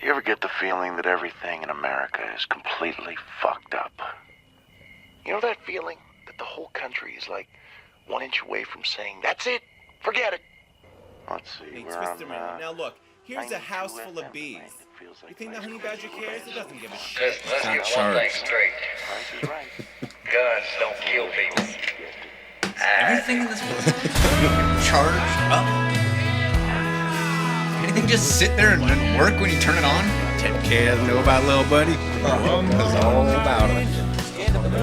You ever get the feeling that everything in America is completely fucked up? You know that feeling that the whole country is like 1 inch away from saying, that's it, forget it. Let's see, Hey, we're Twister on, Man. Now look, here's a 92 house full of FM bees. tonight. It feels like You think the nice honey crazy badger cares? It band. doesn't give a shit. Let's not get one thing charged. straight. Price is right. Guns don't kill people. Everything in this world charged up. Anything just sit there and work when you turn it on? 10K doesn't know about little buddy. It's all about him. They don't know.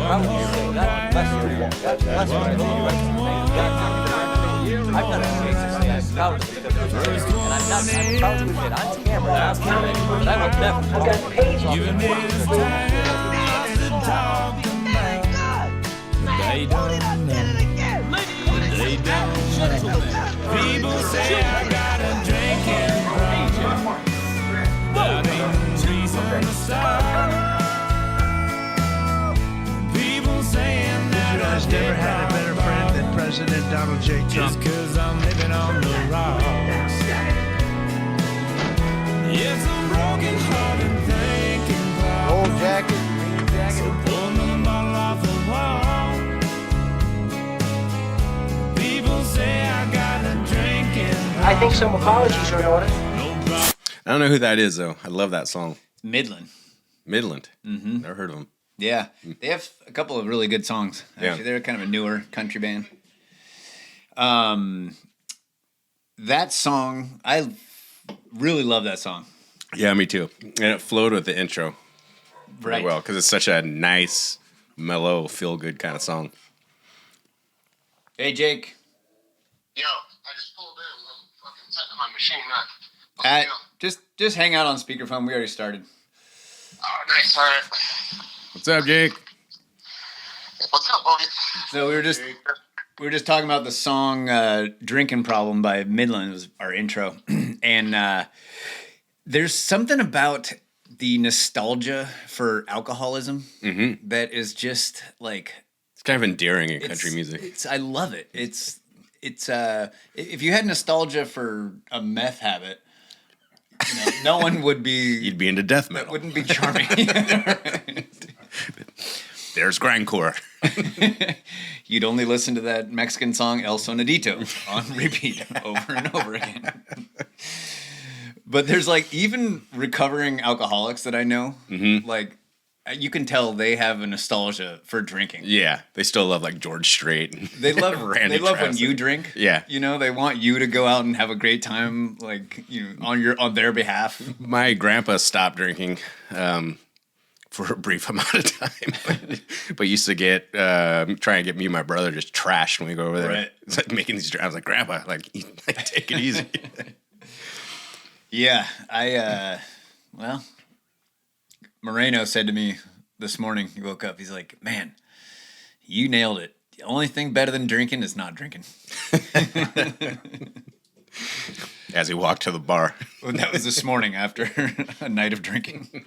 They don't know. People say I got a drinking problem. That ain't the reason to stop. People saying that You guys never had a better friend than President Donald J. Trump. just 'cause I'm living on the rocks. Yes, I'm broken hearted thinking about Old jacket, green jacket. pull another bottle off the wall. People say I got a drinking I think some apologies are in order. I don't know who that is, though. I love that song. Midland. Midland. Mm-hmm. Never heard of them. Yeah. They have a couple of really good songs. Actually, Yeah. they're kind of a newer country band. That song, I really love that song. Yeah, me too. And it flowed with the intro very well because it's such a nice, mellow, feel-good kind of song. Hey, Jake. Yo, I just pulled in. I'm fucking setting my machine up. Just hang out on speakerphone. We already started. Oh, nice. All right. What's up, Jake? What's up, Bogey? So we were just talking about the song "Drinking Problem" by Midland. It was our intro, and there's something about the nostalgia for alcoholism that is just like It's kind of endearing in country music. I love it. It's if you had nostalgia for a meth habit, you know, no one would be. You'd be into death metal. That wouldn't be charming. There's grindcore. You'd only listen to that Mexican song El Sonidito on repeat over and over again. But there's like even recovering alcoholics that I know, like you can tell they have a nostalgia for drinking. Yeah, they still love like George Strait. They love Randy when Travis. you drink. Yeah. You know, they want you to go out and have a great time, like on their behalf. My grandpa stopped drinking for a brief amount of time, but used to get try and get me and my brother just trashed when we go over there. Right. It's like making these drives. Like, Grandpa, like take it easy. Yeah, well, Moreno said to me this morning, he woke up, he's like, man, you nailed it. The only thing better than drinking is not drinking. As he walked to the bar. Well, that was this morning after a night of drinking.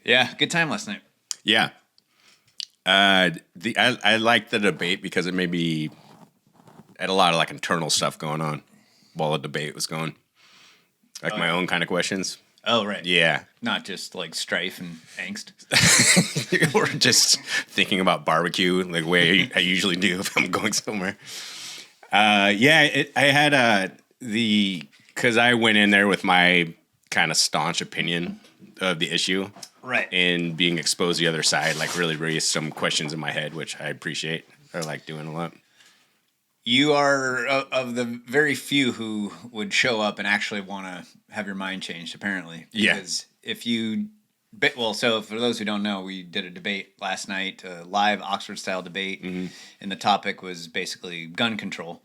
Yeah, good time last night. Yeah. I liked the debate because it made me had a lot of like internal stuff going on while the debate was going. Like my own kind of questions. Oh, right. Yeah. Not just like strife and angst. Or just thinking about barbecue like the way I usually do if I'm going somewhere. I had because I went in there with my kind of staunch opinion of the issue. Right. And being exposed to the other side, like really raised some questions in my head, which I appreciate. I like doing a lot. You are of the very few who would show up and actually want to have your mind changed, apparently. Because if you... so for those who don't know, we did a debate last night, a live Oxford-style debate, and the topic was basically gun control.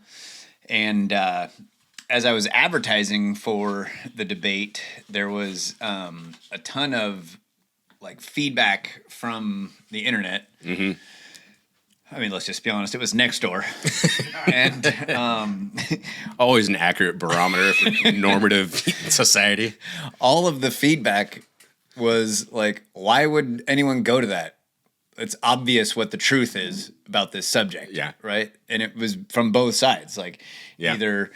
And as I was advertising for the debate, there was a ton of like feedback from the internet. I mean, let's just be honest, it was next door. And always an accurate barometer for normative society. All of the feedback was like, why would anyone go to that? It's obvious what the truth is about this subject. Yeah. Right? And it was from both sides. Like either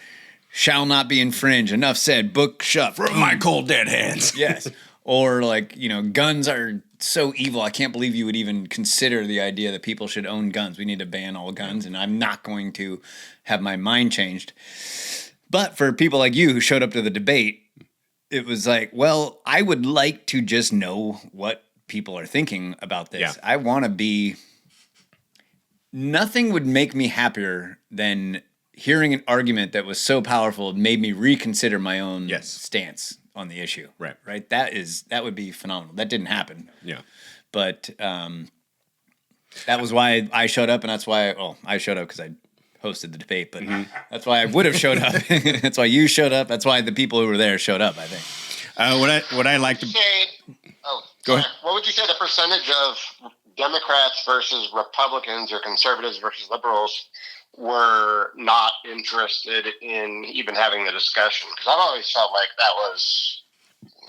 shall not be infringed. Enough said. Book shut. From my cold dead hands. Yes. Or like, guns are so evil. I can't believe you would even consider the idea that people should own guns. We need to ban all guns, and I'm not going to have my mind changed. But for people like you who showed up to the debate, it was like, well, I would like to just know what people are thinking about this. Yeah. I want to be... Nothing would make me happier than hearing an argument that was so powerful it made me reconsider my own stance on the issue. Right. Right. That would be phenomenal. That didn't happen. Yeah. But that was why I showed up, and that's why I showed up because I hosted the debate, but that's why I would have showed up. That's why you showed up. That's why the people who were there showed up, I think. What I like to go ahead. What would you say the percentage of Democrats versus Republicans or conservatives versus liberals were not interested in even having the discussion? Because I've always felt like that was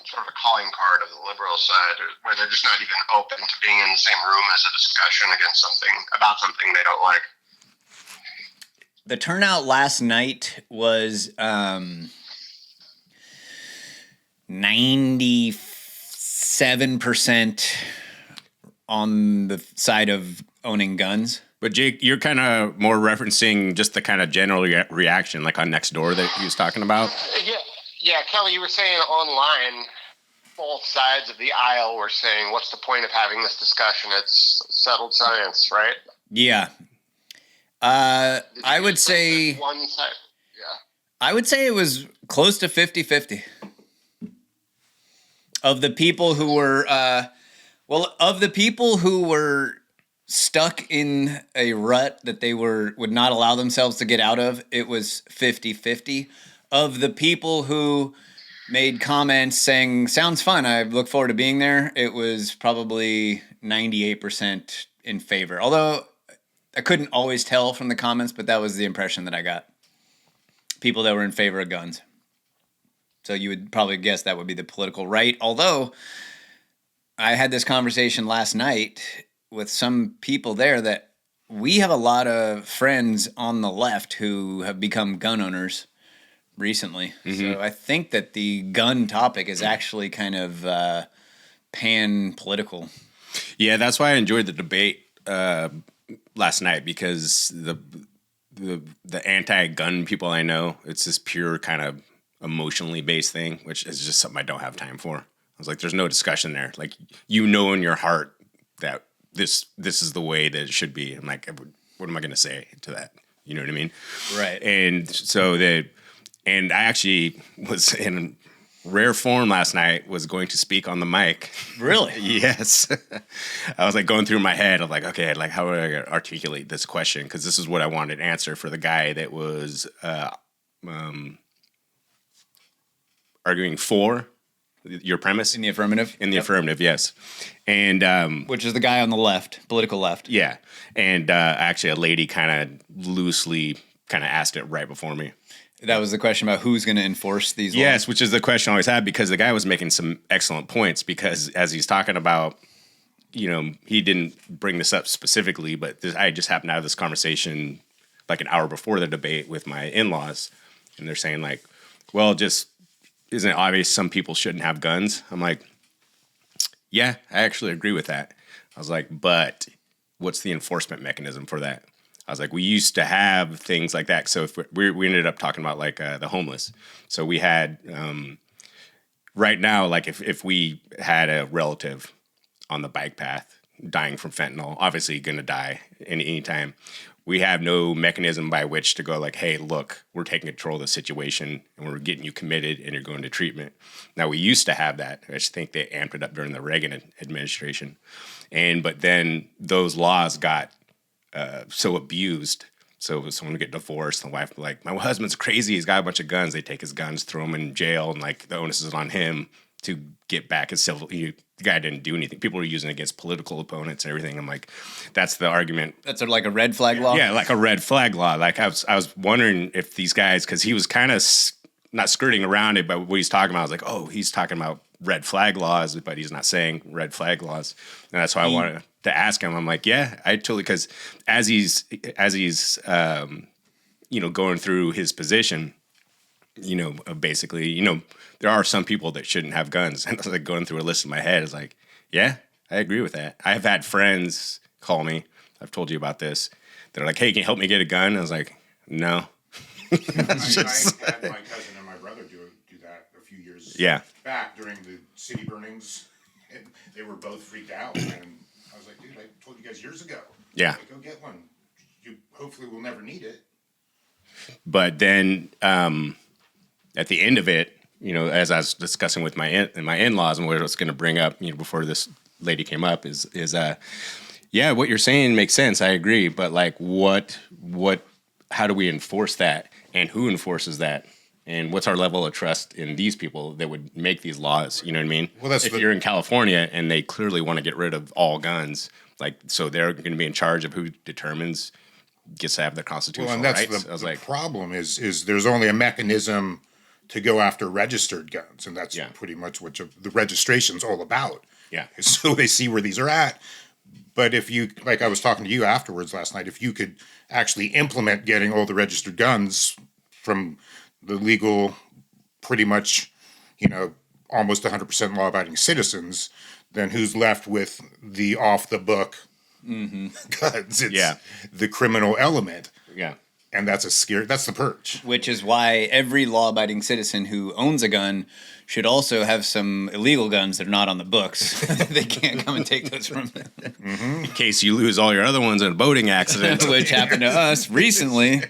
sort of a calling card of the liberal side, where they're just not even open to being in the same room as a discussion about something they don't like. The turnout last night was 97% on the side of owning guns. But Jake, you're kind of more referencing just the kind of general reaction, like on Nextdoor that he was talking about. Yeah, Kelly, you were saying online, both sides of the aisle were saying, "What's the point of having this discussion? It's settled science, right?" Yeah. I would say one side. Yeah. I would say it was close to 50-50. Of the people who were stuck in a rut that they would not allow themselves to get out of, it was 50-50. Of the people who made comments saying, "Sounds fun, I look forward to being there," it was probably 98% in favor. Although I couldn't always tell from the comments, but that was the impression that I got. People that were in favor of guns. So you would probably guess that would be the political right. Although I had this conversation last night with some people there that we have a lot of friends on the left who have become gun owners recently. So I think that the gun topic is actually kind of pan-political. Yeah, that's why I enjoyed the debate last night, because the anti-gun people I know, it's this pure kind of emotionally based thing, which is just something I don't have time for. I was like, there's no discussion there. Like, in your heart that this is the way that it should be. I'm like, what am I going to say to that? You know what I mean? Right. And so I actually was in rare form last night, was going to speak on the mic. Really? Yes. I was like going through my head of like, okay, like how would I articulate this question? Because this is what I wanted to answer for the guy that was arguing for your premise. In the affirmative? In the affirmative, yes. And which is the guy on the left, political left. Yeah. And actually a lady kind of loosely kind of asked it right before me. That was the question about who's going to enforce these laws? Yes, which is the question I always had, because the guy was making some excellent points, because as he's talking about, he didn't bring this up specifically, but I just happened to have this conversation like an hour before the debate with my in-laws, and they're saying like, well, just isn't it obvious some people shouldn't have guns? I'm like, yeah, I actually agree with that. I was like, but what's the enforcement mechanism for that? I was like, we used to have things like that. So if we ended up talking about like the homeless. So we had right now, like if we had a relative on the bike path dying from fentanyl, obviously going to die any time. We have no mechanism by which to go like, hey, look, we're taking control of the situation and we're getting you committed and you're going to treatment. Now, we used to have that. I just think they amped it up during the Reagan administration. But then those laws got so abused. So if someone would get divorced, the wife would be like, my husband's crazy, he's got a bunch of guns. They take his guns, throw him in jail, and like the onus is on him to get back his civil. The guy didn't do anything. People were using it against political opponents and everything. I'm like, that's the argument. That's like a red flag law? Yeah, like a red flag law. Like I was wondering if these guys, because he was kind of not skirting around it, but what he's talking about, I was like, oh, he's talking about red flag laws, but he's not saying red flag laws. And that's why I wanted to ask him. I'm like, yeah, I totally, because as he's going through his position, basically, there are some people that shouldn't have guns. And I was like going through a list in my head. It's like, yeah, I agree with that. I've had friends call me. I've told you about this. They're like, hey, can you help me get a gun? I was like, no. I had my cousin and my brother do that a few years back during the city burnings. And they were both freaked out. And I was like, dude, I told you guys years ago. Yeah. Like, go get one. You hopefully will never need it. But then at the end of it, as I was discussing with my in-laws and what I was going to bring up, before this lady came up is what you're saying makes sense. I agree. But like, how do we enforce that? And who enforces that? And what's our level of trust in these people that would make these laws? You know what I mean? Well, if you're in California and they clearly want to get rid of all guns, so they're going to be in charge of who determines gets to have their constitutional rights. The problem is there's only a mechanism to go after registered guns, and that's pretty much what the registration's all about. Yeah. So they see where these are at. But if you, like I was talking to you afterwards last night, if you could actually implement getting all the registered guns from the legal, pretty much, almost 100% law-abiding citizens, then who's left with the off-the-book guns? It's the criminal element. Yeah. And that's that's the purge. Which is why every law-abiding citizen who owns a gun should also have some illegal guns that are not on the books. They can't come and take those from them. In case you lose all your other ones in a boating accident. Which happened to us recently.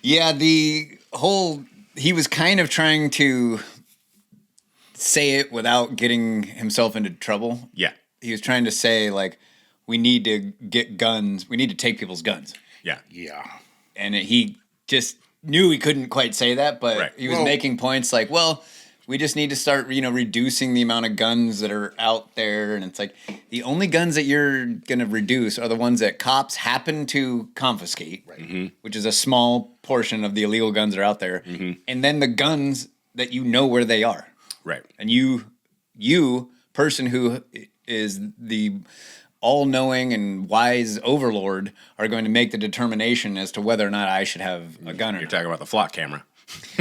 Yeah, he was kind of trying to say it without getting himself into trouble. Yeah. He was trying to say, like, we need to get guns. We need to take people's guns. Yeah. Yeah. And he just knew he couldn't quite say that, but he was making points like, well, we just need to start, reducing the amount of guns that are out there. And it's like, the only guns that you're going to reduce are the ones that cops happen to confiscate, which is a small portion of the illegal guns that are out there. And then the guns that where they are. Right. And you, person who is the all-knowing and wise overlord, are going to make the determination as to whether or not I should have a gun or not. You're talking about the flock camera.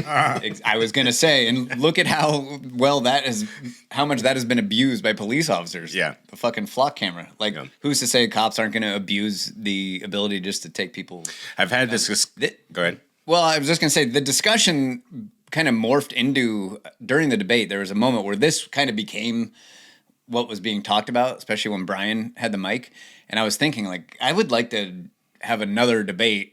I was going to say, and look at how much that has been abused by police officers. Yeah. The fucking flock camera. Like, who's to say cops aren't going to abuse the ability just to take people? I've had this. Go ahead. Well, I was just going to say, the discussion kind of morphed into, during the debate, there was a moment where this kind of became what was being talked about, especially when Brian had the mic. And I was thinking, like, I would like to have another debate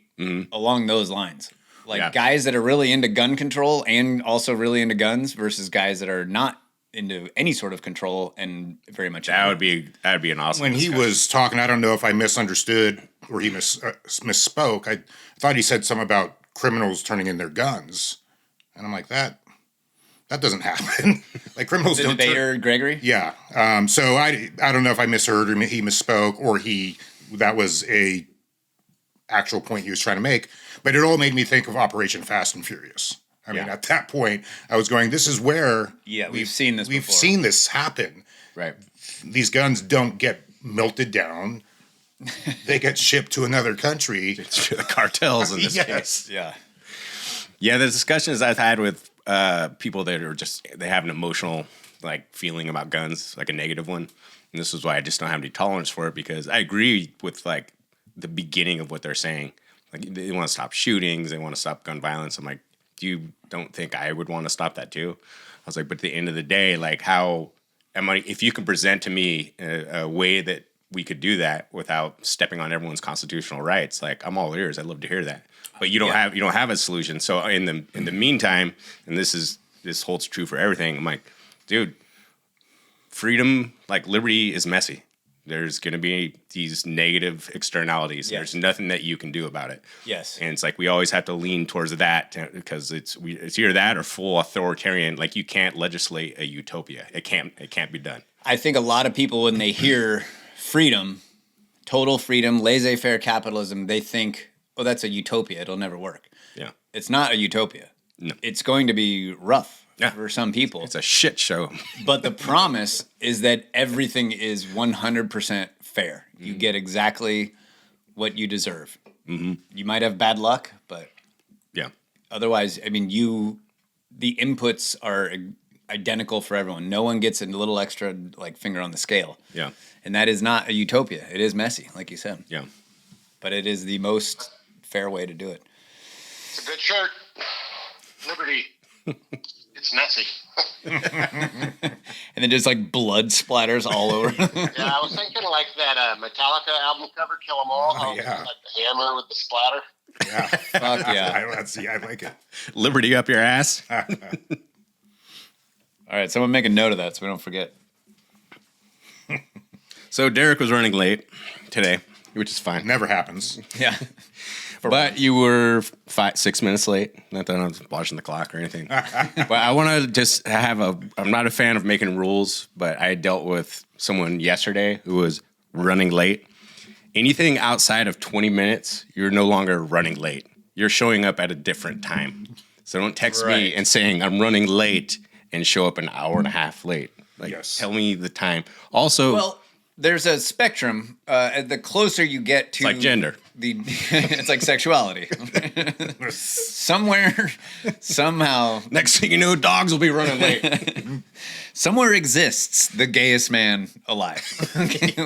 along those lines. Like, guys that are really into gun control and also really into guns versus guys that are not into any sort of control and very much. That'd be an awesome When discussion. he was talking, I don't know if I misunderstood or he misspoke. I thought he said something about criminals turning in their guns. And I'm like, that doesn't happen. Like, criminals don't. The debater, Gregory? Yeah. So I don't know if I misheard or he misspoke or that was a actual point he was trying to make. But it all made me think of Operation Fast and Furious. I mean, at that point, I was going, this is where we've seen this before. We've seen this happen. Right. These guns don't get melted down. They get shipped to another country. It's the cartels in this case. Yeah. Yeah, the discussions I've had with people that are they have an emotional feeling about guns, like a negative one. And this is why I just don't have any tolerance for it, because I agree with the beginning of what they're saying. Like, they want to stop shootings, they want to stop gun violence. I'm like, you don't think I would want to stop that too? I was like, but at the end of the day, if you can present to me a way that we could do that without stepping on everyone's constitutional rights, I'm all ears. I'd love to hear that. But you don't have a solution. So in the meantime, and this holds true for everything, I'm like, dude, freedom, liberty is messy. There's going to be these negative externalities. Yes. There's nothing that you can do about it. Yes. And it's we always have to lean towards that, because it's either that or full authoritarian. You can't legislate a utopia. It can't be done. I think a lot of people, when they hear freedom, total freedom, laissez-faire capitalism, they think, oh, that's a utopia. It'll never work. Yeah. It's not a utopia. No. It's going to be rough for some people. It's a shit show. But the promise is that everything is 100% fair. You get exactly what you deserve. Mm-hmm. You might have bad luck, but Otherwise, I mean, the inputs are identical for everyone. No one gets a little extra like finger on the scale. Yeah. And that is not a utopia. It is messy, like you said. Yeah. But it is the most fair way to do it. It's a good shirt. Liberty. It's messy. And then just like blood splatters all over. Yeah, I was thinking like that Metallica album cover, Kill 'Em All. Oh, yeah. Like the hammer with the splatter. Yeah. Fuck yeah. I like it. Liberty up your ass. All right, someone make a note of that so we don't forget. So Derek was running late today, which is fine. Never happens. Yeah. But you were 6 minutes late. Not that I was watching the clock or anything. But I want to just I'm not a fan of making rules, but I dealt with someone yesterday who was running late. Anything outside of 20 minutes, you're no longer running late. You're showing up at a different time. So don't text me and saying I'm running late and show up an hour and a half late. Like, tell me the time. Also, well, there's a spectrum. The closer you get to, it's like gender. It's like sexuality. Somewhere, somehow, next thing you know, dogs will be running late. Somewhere exists the gayest man alive.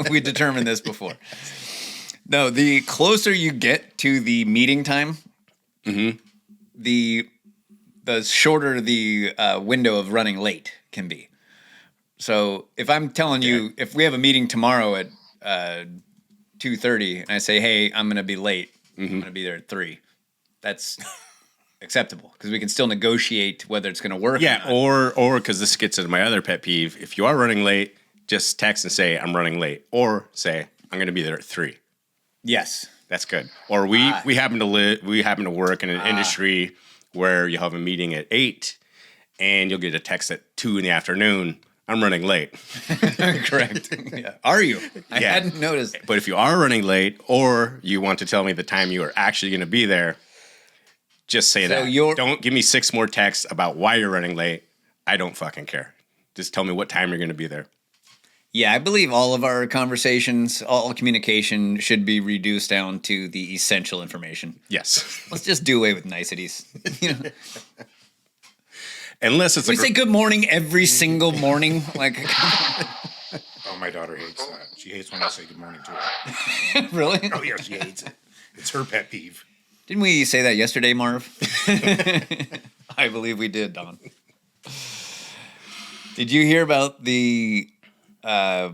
We determined this before. No, the closer you get to the meeting time, the shorter the window of running late can be. So if I'm telling you, if we have a meeting tomorrow at 2:30 and I say, hey, I'm going to be late, I'm going to be there at 3, that's acceptable because we can still negotiate whether it's going to work. Yeah, or because this gets into my other pet peeve. If you are running late, just text and say, I'm running late. Or say, I'm going to be there at 3. Yes. That's good. Or we happen to work in an industry where you have a meeting at 8 and you'll get a text at 2 in the afternoon. I'm running late. Correct. Yeah. Are you? I hadn't noticed. But if you are running late or you want to tell me the time you are actually going to be there, just say that. Don't give me 6 more texts about why you're running late. I don't fucking care. Just tell me what time you're going to be there. Yeah, I believe all of our conversations, all communication should be reduced down to the essential information. Yes. Let's just do away with niceties. You know? Unless it's we say good morning every single morning. Like, oh, my daughter hates that. She hates when I say good morning to her. Really? Oh, yeah, she hates it. It's her pet peeve. Didn't we say that yesterday, Marv? I believe we did, Don. Did you hear about the... were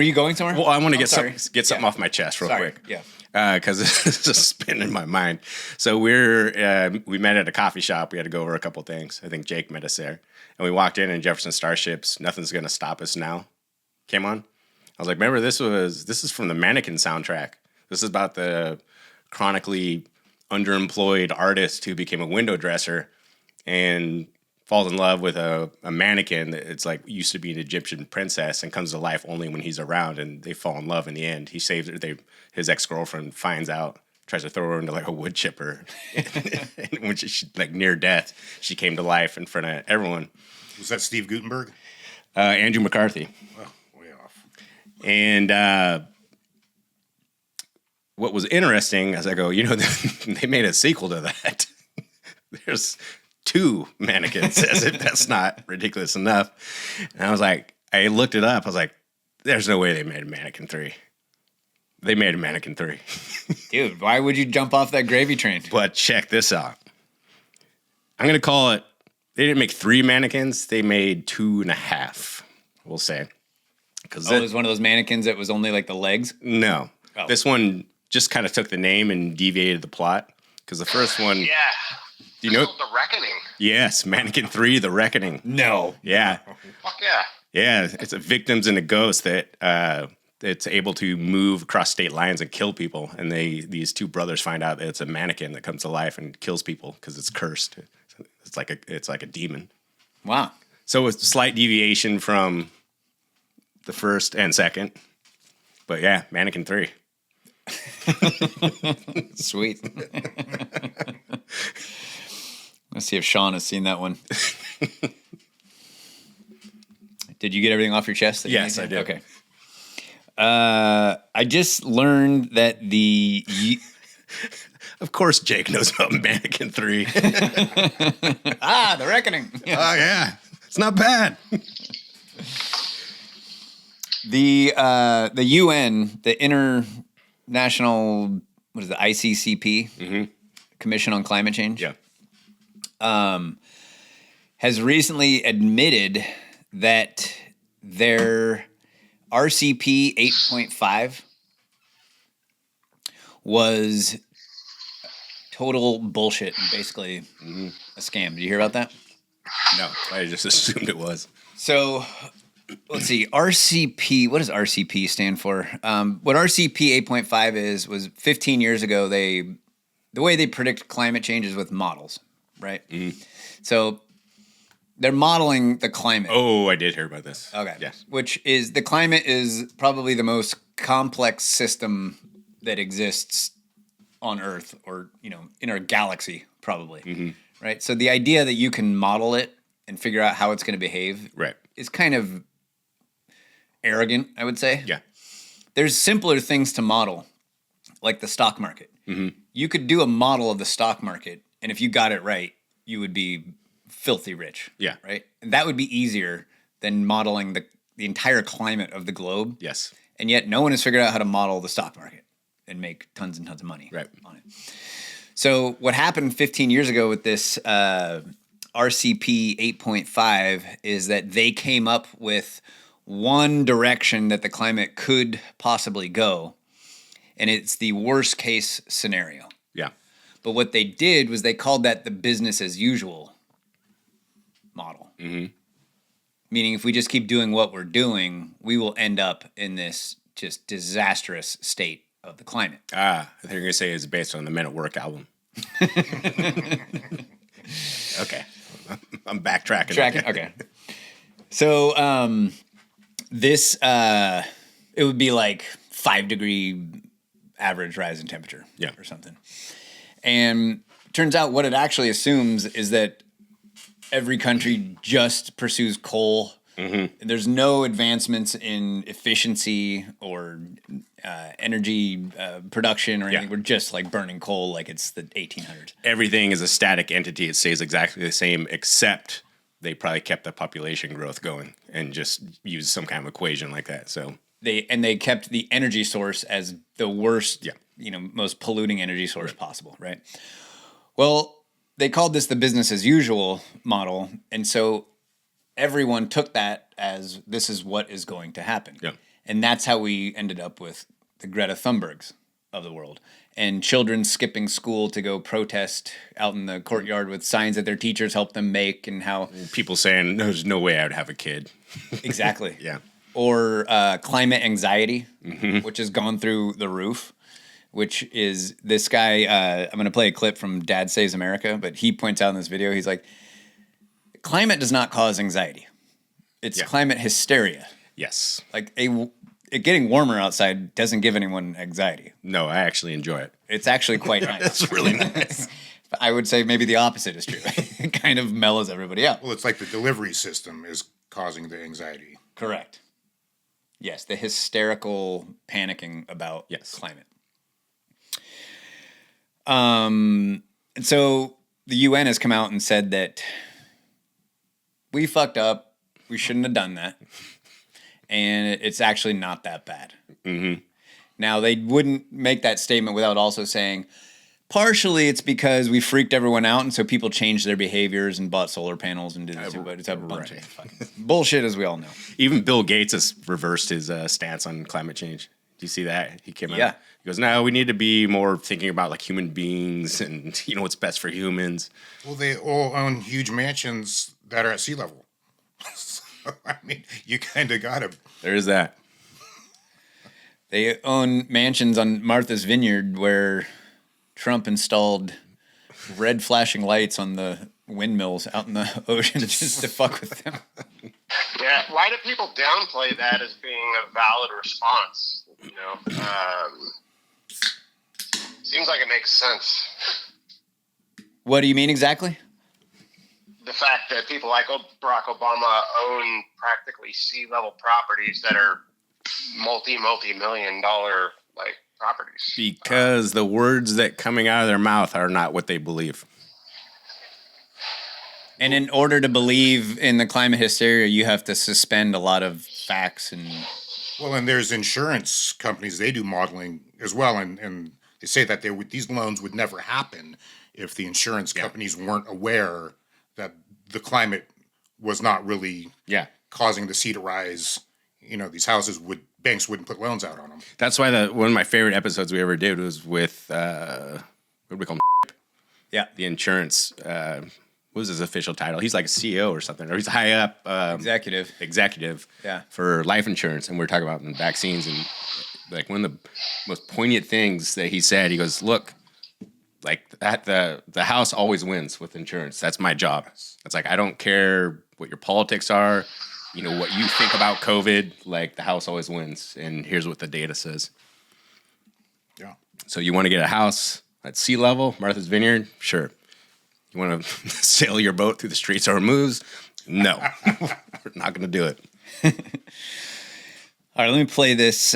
you going somewhere? Well, I want to get something off my chest real quick. Yeah. Because it's just spinning in my mind. So we met at a coffee shop. We had to go over a couple things. I think Jake met us there. And we walked in and Jefferson Starships, Nothing's Gonna Stop Us Now came on. I was like, remember, this is from the Mannequin soundtrack. This is about the chronically underemployed artist who became a window dresser and falls in love with a mannequin that it's like used to be an Egyptian princess and comes to life only when he's around, and they fall in love in the end. He saves her. His ex-girlfriend finds out, tries to throw her into like a wood chipper. And when she like near death, she came to life in front of everyone. Was that Steve Gutenberg? Andrew McCarthy. Oh, way off. And what was interesting as I go, they made a sequel to that. There's 2 mannequins, as if that's not ridiculous enough. And I was like, I looked it up. I was like, there's no way they made a Mannequin 3. They made a Mannequin 3. Dude, why would you jump off that gravy train? But check this out. I'm going to call it, they didn't make 3 mannequins. They made 2.5, we'll say. It was one of those mannequins that was only like the legs? No. Oh. This one just kind of took the name and deviated the plot. Because the first one... Yeah. You know, The Reckoning. Yes, Mannequin 3, The Reckoning. No. Yeah. Fuck yeah. Yeah, it's a victims and a ghost that it's able to move across state lines and kill people. And these 2 brothers find out that it's a mannequin that comes to life and kills people because it's cursed. It's like a demon. Wow. So it's a slight deviation from the first and second. But yeah, Mannequin 3. Sweet. Let's see if Sean has seen that one. Did you get everything off your chest? Yes, I did. Okay. I just learned that Of course, Jake knows about Mannequin 3. The Reckoning. Oh, yeah. It's not bad. The UN, the International, what is it, ICCP, Commission on Climate Change, has recently admitted that their RCP 8.5 was total bullshit and basically a scam. Did you hear about that? No, I just assumed it was. So let's see. RCP, what does RCP stand for? What RCP 8.5 was 15 years ago, the way they predict climate change is with models, right? So they're modeling the climate. Oh, I did hear about this. Okay. Yes. Which is, the climate is probably the most complex system that exists on Earth, or, in our galaxy, probably. Right? So the idea that you can model it and figure out how it's going to behave is kind of arrogant, I would say. Yeah. There's simpler things to model, like the stock market. You could do a model of the stock market, and if you got it right, you would be filthy rich. Yeah. Right? And that would be easier than modeling the entire climate of the globe. Yes. And yet no one has figured out how to model the stock market and make tons and tons of money on it. So what happened 15 years ago with this RCP 8.5 is that they came up with one direction that the climate could possibly go, and it's the worst case scenario. Yeah. But what they did was they called that the business as usual model. Meaning if we just keep doing what we're doing, we will end up in this just disastrous state of the climate. I think you're going to say it's based on the Men at Work album. Okay. I'm backtracking. Okay. So this, it would be like 5-degree average rise in temperature or something. And turns out what it actually assumes is that every country just pursues coal. There's no advancements in efficiency or energy production or anything. We're just like burning coal like it's the 1800s. Everything is a static entity. It stays exactly the same, except they probably kept the population growth going and just used some kind of equation like that. So they kept the energy source as the worst, most polluting energy source possible, right? Well, they called this the business as usual model, and so everyone took that as this is what is going to happen. Yeah. And that's how we ended up with the Greta Thunbergs of the world, and children skipping school to go protest out in the courtyard with signs that their teachers helped them make, and how people saying there's no way I would have a kid. Exactly. Yeah. Or climate anxiety, which has gone through the roof. Which is this guy, I'm going to play a clip from Dad Saves America, but he points out in this video, he's like, climate does not cause anxiety. It's climate hysteria. Yes. Like, it getting warmer outside doesn't give anyone anxiety. No, I actually enjoy it. It's actually quite nice. It's really nice. I would say maybe the opposite is true. It kind of mellows everybody out. Well, it's like the delivery system is causing the anxiety. Correct. Yes, the hysterical panicking about climate. And so the UN has come out and said that we fucked up. We shouldn't have done that. And it's actually not that bad. Now, they wouldn't make that statement without also saying, partially it's because we freaked everyone out, and so people changed their behaviors and bought solar panels and did this. But it's a bunch of fucking bullshit, as we all know. Even Bill Gates has reversed his stance on climate change. Do you see that? He came out. Yeah. He goes, no, we need to be more thinking about like human beings and what's best for humans. Well, they all own huge mansions that are at sea level. So, I mean, you kind of got to. There is that. They own mansions on Martha's Vineyard where Trump installed red flashing lights on the windmills out in the ocean just to fuck with them. Yeah, why do people downplay that as being a valid response? Seems like it makes sense. What do you mean exactly? The fact that people like Barack Obama own practically sea level properties that are multi-million dollar like properties. Because the words that coming out of their mouth are not what they believe. And in order to believe in the climate hysteria, you have to suspend a lot of facts and. Well, and there's insurance companies, they do modeling as well, and they say that these loans would never happen if the insurance companies weren't aware that the climate was not really causing the sea to rise. You know, these banks wouldn't put loans out on them. That's why one of my favorite episodes we ever did was with, what do we call him? Yeah. The insurance, what was his official title? He's like a CEO or something, or he's high up. Executive. Yeah. For life insurance. And we're talking about vaccines, and like one of the most poignant things that he said, he goes, look, like that, the house always wins with insurance. That's my job. It's like, I don't care what your politics are, you know, what you think about COVID, like the house always wins. And here's what the data says. Yeah. So you want to get a house at sea level, Martha's Vineyard? Sure. You want to sail your boat through the Straits of Hormuz? No. We're not going to do it. All right, let me play this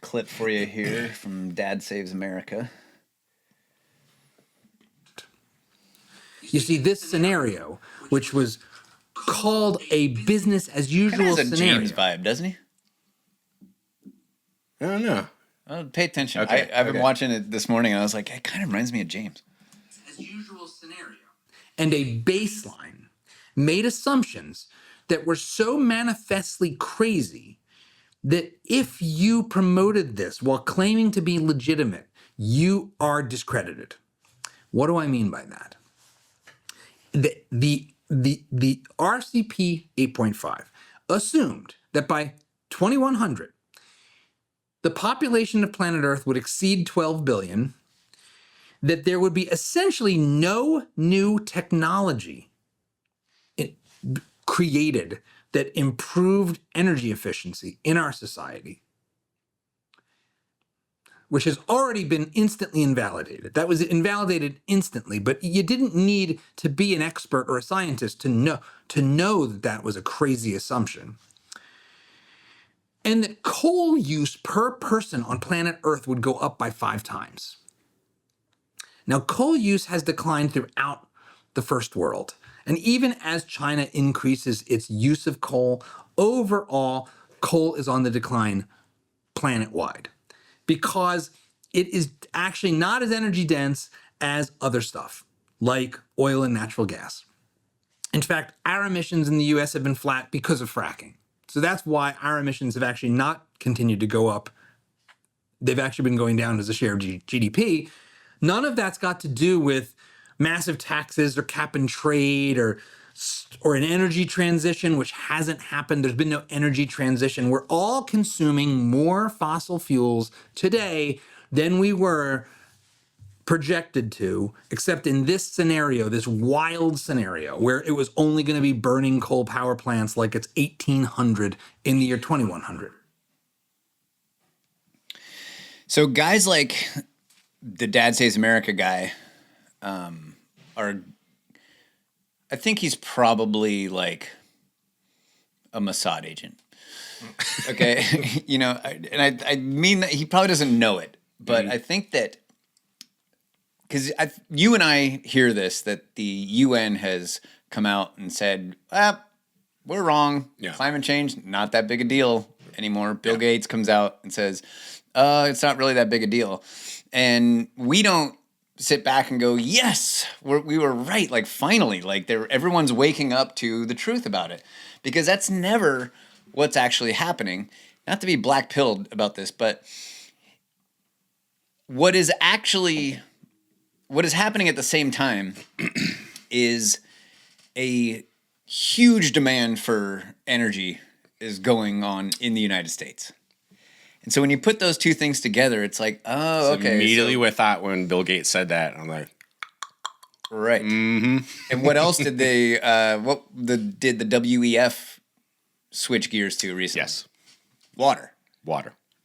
clip for you here from Dad Saves America. You see, this scenario, which was called a business as usual Has a scenario. James vibe, doesn't he? I don't know. Pay attention. Okay, I've been watching it this morning, and I was like, it kind of reminds me of James. As usual scenario. And a baseline made assumptions that were so manifestly crazy that if you promoted this while claiming to be legitimate, you are discredited. What do I mean by that? The RCP 8.5 assumed that by 2100, the population of planet Earth would exceed 12 billion, that there would be essentially no new technology created that improved energy efficiency in our society, which has already been instantly invalidated. That was invalidated instantly, but you didn't need to be an expert or a scientist to know that that was a crazy assumption. And that coal use per person on planet Earth would go up by 5 times. Now, coal use has declined throughout the first world. And even as China increases its use of coal, overall, coal is on the decline planet-wide because it is actually not as energy dense as other stuff, like oil and natural gas. In fact, our emissions in the US have been flat because of fracking. So that's why our emissions have actually not continued to go up. They've actually been going down as a share of GDP. None of that's got to do with massive taxes or cap and trade or an energy transition, which hasn't happened. There's been no energy transition. We're all consuming more fossil fuels today than we were projected to, except in this scenario, this wild scenario, where it was only going to be burning coal power plants like it's 1800 in the year 2100. So guys like the Dad Saves America guy are, I think he's probably like a Mossad agent. Okay, you know, I mean that he probably doesn't know it, but I think that because you and I hear this, that the UN has come out and said, we're wrong. Yeah. Climate change, not that big a deal anymore. Bill Gates comes out and says, it's not really that big a deal. And we don't sit back and go, yes, we were right. Like, finally, like everyone's waking up to the truth about it. Because that's never what's actually happening. Not to be black-pilled about this, but what is happening at the same time is a huge demand for energy is going on in the United States. And so when you put those two things together, it's like, oh, okay. Immediately we thought when Bill Gates said that, I'm like, right. Mm-hmm. And what else did they? Did the WEF switch gears to recently? Yes, water.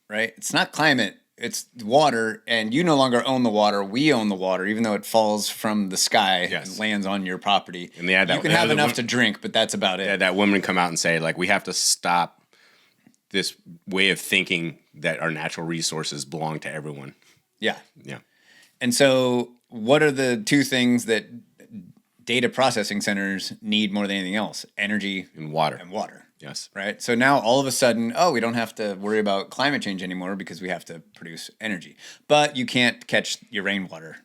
Right. It's not climate. It's water, and you no longer own the water. We own the water, even though it falls from the sky and lands on your property. And they had that, you can have enough to drink, but that's about it. That woman come out and say, like, we have to stop this way of thinking that our natural resources belong to everyone. Yeah. Yeah. And so what are the two things that data processing centers need more than anything else? Energy And water. and water. Yes. Right. So now all of a sudden, we don't have to worry about climate change anymore because we have to produce energy. But you can't catch your rainwater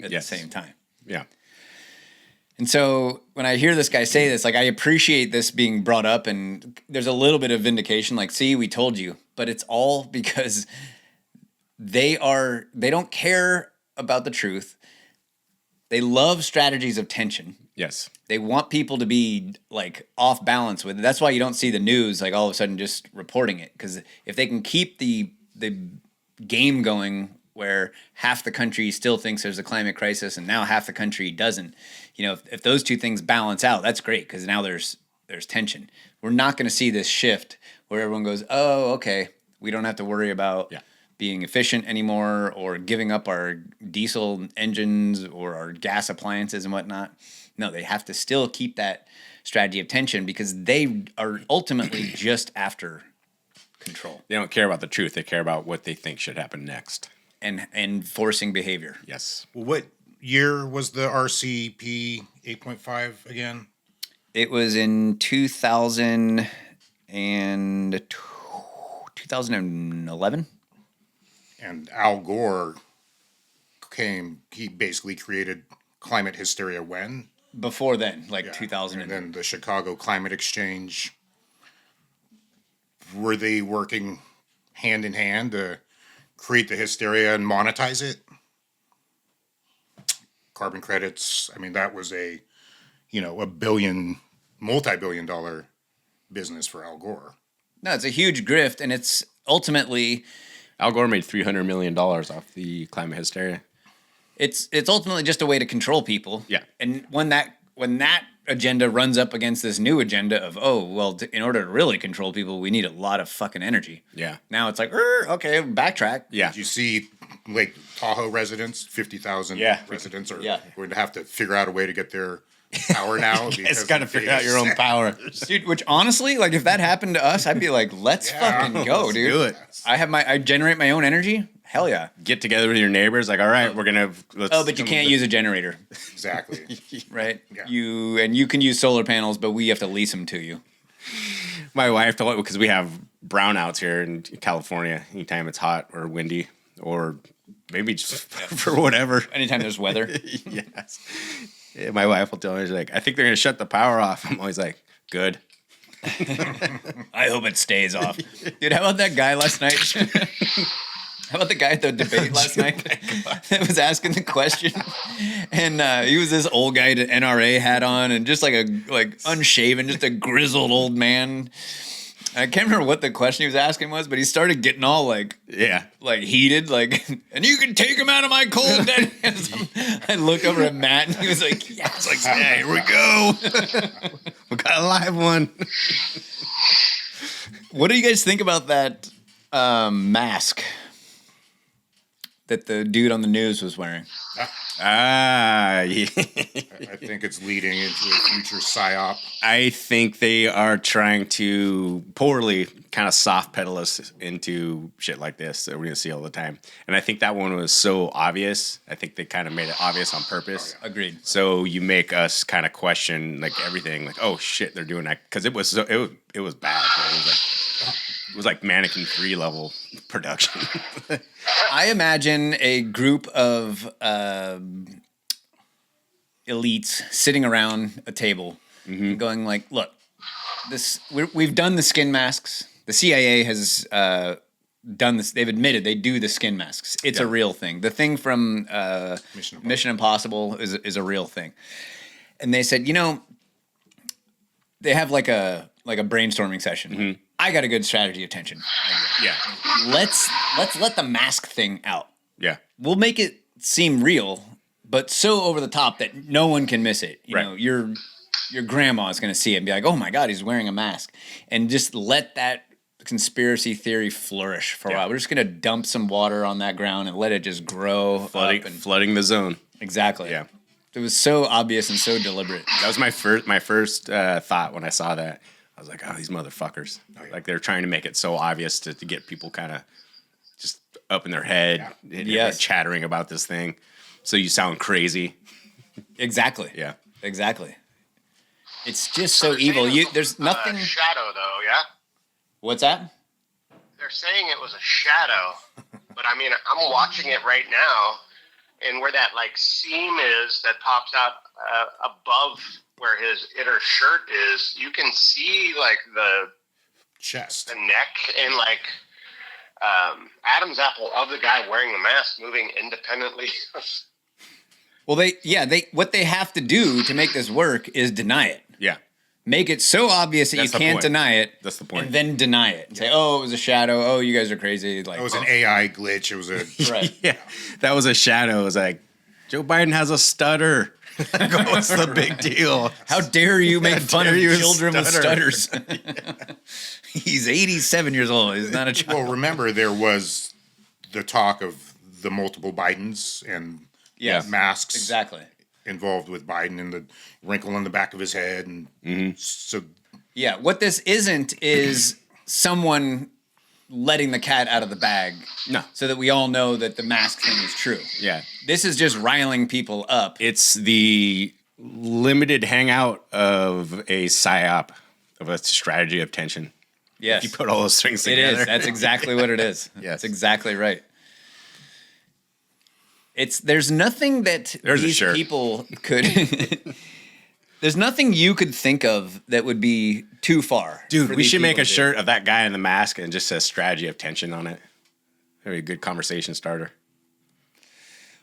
at the same time. Yeah. And so when I hear this guy say this, like, I appreciate this being brought up, and there's a little bit of vindication, like, see, we told you. But it's all because they don't care about the truth. They love strategies of tension. Yes. They want people to be like off balance with it. That's why you don't see the news like all of a sudden just reporting it, because if they can keep the game going where half the country still thinks there's a climate crisis and now half the country doesn't, if those two things balance out, that's great, because now there's tension. We're not going to see this shift where everyone goes, oh, okay, we don't have to worry about being efficient anymore or giving up our diesel engines or our gas appliances and whatnot. No, they have to still keep that strategy of tension because they are ultimately just after control. They don't care about the truth. They care about what they think should happen next. And forcing behavior. Yes. Well, what year was the RCP 8.5 again? It was in 2011. And Al Gore he basically created climate hysteria when? Before then, 2000. And then the Chicago Climate Exchange. Were they working hand in hand to create the hysteria and monetize it? Carbon credits, that was a multi-billion dollar business for Al Gore. No, it's a huge grift, and it's ultimately... Al Gore made $300 million off the climate hysteria. It's ultimately just a way to control people. Yeah. And when that agenda runs up against this new agenda of, in order to really control people, we need a lot of fucking energy. Yeah. Now it's like, okay, backtrack. Yeah. Did you see Lake Tahoe residents, 50,000 residents are going to have to figure out a way to get their power now? It's got to figure out your own power. Dude, which honestly, if that happened to us, I'd be like, let's fucking go, dude. Do it. I generate my own energy. Hell yeah. Get together with your neighbors. Like, all right, we're going to... but you can't use a generator. Exactly. Right? Yeah. You can use solar panels, but we have to lease them to you. My wife told me, because we have brownouts here in California anytime it's hot or windy or maybe just for whatever. Anytime there's weather. Yes. Yeah, my wife will tell me, she's like, I think they're going to shut the power off. I'm always like, good. I hope it stays off. Dude, how about that guy last night? How about the guy at the debate last night that was asking the question? And he was this old guy with an NRA hat on and just unshaven, just a grizzled old man. I can't remember what the question he was asking was, but he started getting all heated, and you can take him out of my cold dead hands. I looked over at Matt and he was like, yes. It's like, yeah, here we go. We got a live one. What do you guys think about that mask that the dude on the news was wearing? Yeah. I think it's leading into a future psyop. I think they are trying to poorly kind of soft pedal us into shit like this that we're going to see all the time. And I think that one was so obvious. I think they kind of made it obvious on purpose. Oh, yeah. Agreed. So you make us kind of question everything, oh shit, they're doing that, because it was bad. It was like Mannequin 3 level production. I imagine a group of elites sitting around a table and going look, we've done the skin masks. The CIA has done this. They've admitted they do the skin masks. It's a real thing. The thing from Mission Impossible is a real thing. And they said, they have a brainstorming session. Mm-hmm. I got a good strategy of tension. Yeah. Let's let the mask thing out. Yeah. We'll make it seem real, but so over the top that no one can miss it. You know, your grandma is going to see it and be like, "Oh my God, he's wearing a mask," and just let that conspiracy theory flourish for a while. We're just going to dump some water on that ground and let it just grow, flooding the zone. Exactly. Yeah. It was so obvious and so deliberate. That was my first thought when I saw that. I was like, oh, these motherfuckers. Like they're trying to make it so obvious to get people kind of just up in their head and chattering about this thing. So you sound crazy. Exactly. Yeah. Exactly. It's just so evil. There's nothing. Shadow, though, yeah? What's that? They're saying it was a shadow, but I mean, I'm watching it right now, and where that like seam is that pops out above where his inner shirt is, you can see like the chest, the neck, and like Adam's apple of the guy wearing the mask moving independently. Well, what they have to do to make this work is deny it. Yeah. Make it so obvious that you can't deny it. That's the point. And then deny it. Say, oh, it was a shadow. Oh, you guys are crazy. Like, it was an AI glitch. It was a right. Yeah, that was a shadow. It was like, Joe Biden has a stutter. Like, what's the big deal? How dare you make fun of you children with stutter. stutters? He's 87 years old. He's not a child. Well, remember, there was the talk of the multiple Bidens and masks. Exactly. Involved with Biden and the wrinkle in the back of his head. And so. Yeah, what this isn't is someone letting the cat out of the bag. No. So that we all know that the mask thing is true. Yeah. This is just riling people up. It's the limited hangout of a psyop, of a strategy of tension. Yes. If you put all those things together. It is. That's exactly what it is. Yes. That's exactly right. There's nothing that these people could... There's nothing you could think of that would be too far. Dude, we should make a shirt of that guy in the mask and just says strategy of tension on it. That'd be a good conversation starter.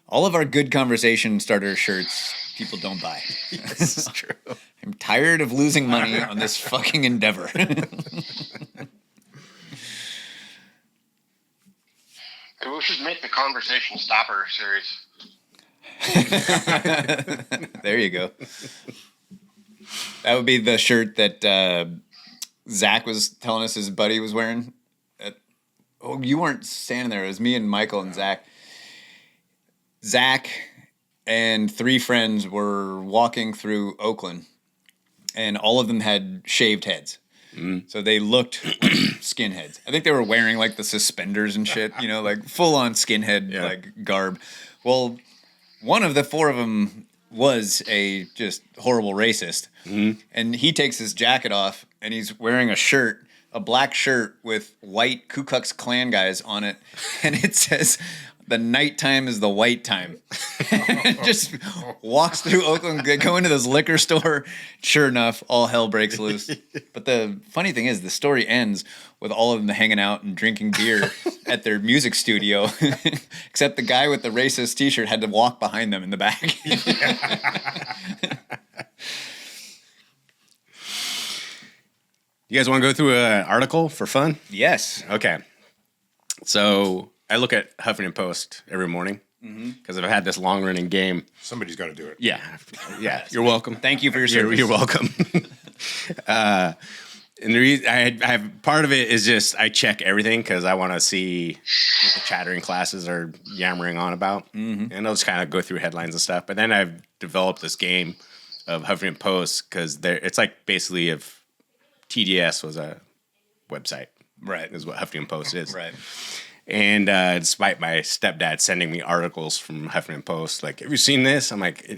All of our good conversation starter shirts, people don't buy. This is true. I'm tired of losing money on this fucking endeavor. Maybe we should make the conversation stopper series. There you go. That would be the shirt that Zach was telling us his buddy was wearing. Oh, you weren't standing there. It was me and Michael and Zach. Zach and 3 friends were walking through Oakland, and all of them had shaved heads. So they looked like skinheads. I think they were wearing like the suspenders and shit, you know, like full on skinhead like garb. Well, one of the 4 of them was a just horrible racist. And he takes his jacket off and he's wearing a shirt, a black shirt with white Ku Klux Klan guys on it. And it says, the nighttime is the white time. Just walks through Oakland. They go into this liquor store. Sure enough, all hell breaks loose. But the funny thing is, the story ends with all of them hanging out and drinking beer at their music studio. Except the guy with the racist t-shirt had to walk behind them in the back. You guys want to go through an article for fun? Yes. Okay. So I look at Huffington Post every morning because I've had this long-running game. Somebody's got to do it. Yeah. Yeah. You're welcome. Thank you for your service. You're welcome. And the reason I have part of it is just I check everything because I want to see what the chattering classes are yammering on about. And I'll just kind of go through headlines and stuff. But then I've developed this game of Huffington Post because it's like basically if TDS was a website. Right. Is what Huffington Post is. Right. And despite my stepdad sending me articles from Huffington Post, like, have you seen this? I'm like,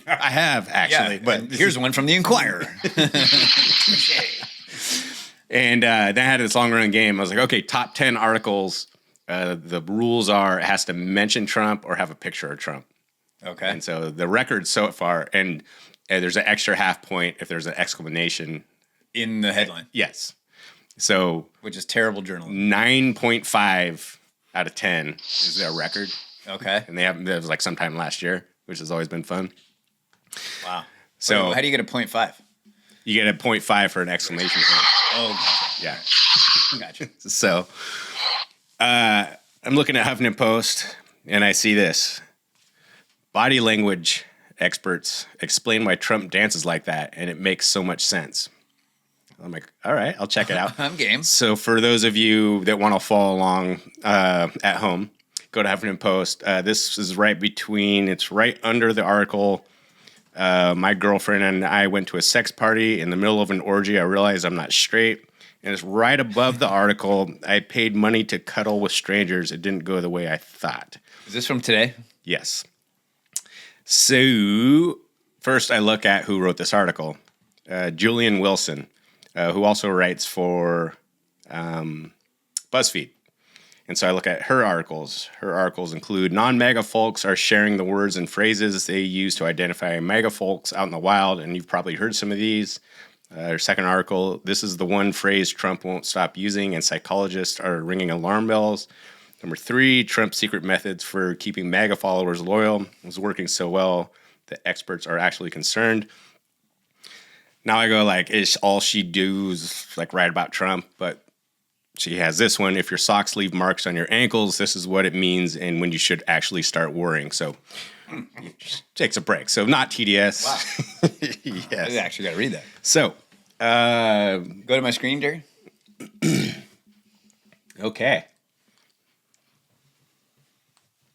I have, actually. Yeah, but here's one from the Inquirer. And then I had this long-running game. I was like, okay, top 10 articles. The rules are it has to mention Trump or have a picture of Trump. Okay. And so the record so far, and there's an extra half point if there's an exclamation. In the headline. Yes. So, which is terrible journalism. 9.5 out of 10 is their record. Okay. And that was like sometime last year, which has always been fun. Wow. So how do you get a 0.5? You get a 0.5 for an exclamation point. Oh, yeah. Gotcha. So I'm looking at Huffington Post and I see this. Body language experts explain why Trump dances like that, and it makes so much sense. I'm like, all right, I'll check it out. I'm game. So for those of you that want to follow along at home, go to Huffington Post. This is right under the article My girlfriend and I went to a sex party. In the middle of an orgy, I realized I'm not straight. And it's right above the article. I paid money to cuddle with strangers. It didn't go the way I thought. Is this from today? Yes. So first I look at who wrote this article. Julian Wilson, who also writes for BuzzFeed. And so I look at her articles. Her articles include non-MAGA folks are sharing the words and phrases they use to identify MAGA folks out in the wild. And you've probably heard some of these. Her second article, this is the one phrase Trump won't stop using, and psychologists are ringing alarm bells. Number 3, Trump's secret methods for keeping MAGA followers loyal was working so well that experts are actually concerned. Now I go like, is all she does like write about Trump? But she has this one. If your socks leave marks on your ankles, this is what it means and when you should actually start worrying. So takes a break. So not TDS. Wow. Yes. I actually got to read that. So go to my screen, Jerry. Okay.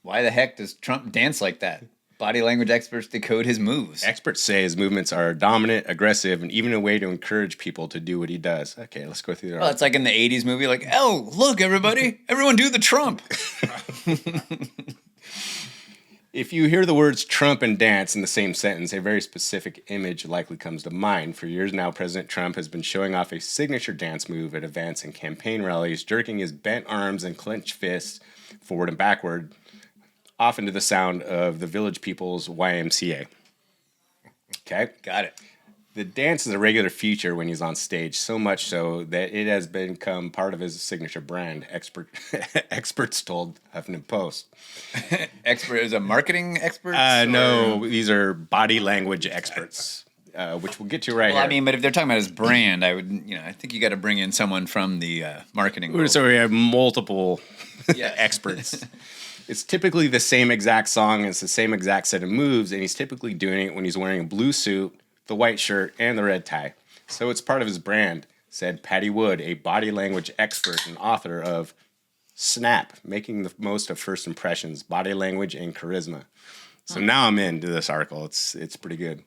Why the heck does Trump dance like that? Body language experts decode his moves. Experts say his movements are dominant, aggressive, and even a way to encourage people to do what he does. Okay, let's go through that. Well, it's like in the 80s movie, like, oh, look, everybody. Everyone do the Trump. If you hear the words Trump and dance in the same sentence, a very specific image likely comes to mind. For years now, President Trump has been showing off a signature dance move at events and campaign rallies, jerking his bent arms and clenched fists forward and backward, often to the sound of the Village People's YMCA. Okay? Got it. The dance is a regular feature when he's on stage, so much so that it has become part of his signature brand, experts told Huffington Post. Expert is a marketing expert? No, these are body language experts, which we'll get to right here. I mean, but if they're talking about his brand, I think you got to bring in someone from the marketing world. So we have multiple experts. It's typically the same exact song, it's the same exact set of moves, and he's typically doing it when he's wearing a blue suit, the white shirt, and the red tie. So it's part of his brand, said Patty Wood, a body language expert and author of Snap, Making the Most of First Impressions, Body Language and Charisma. So now I'm into this article. It's pretty good.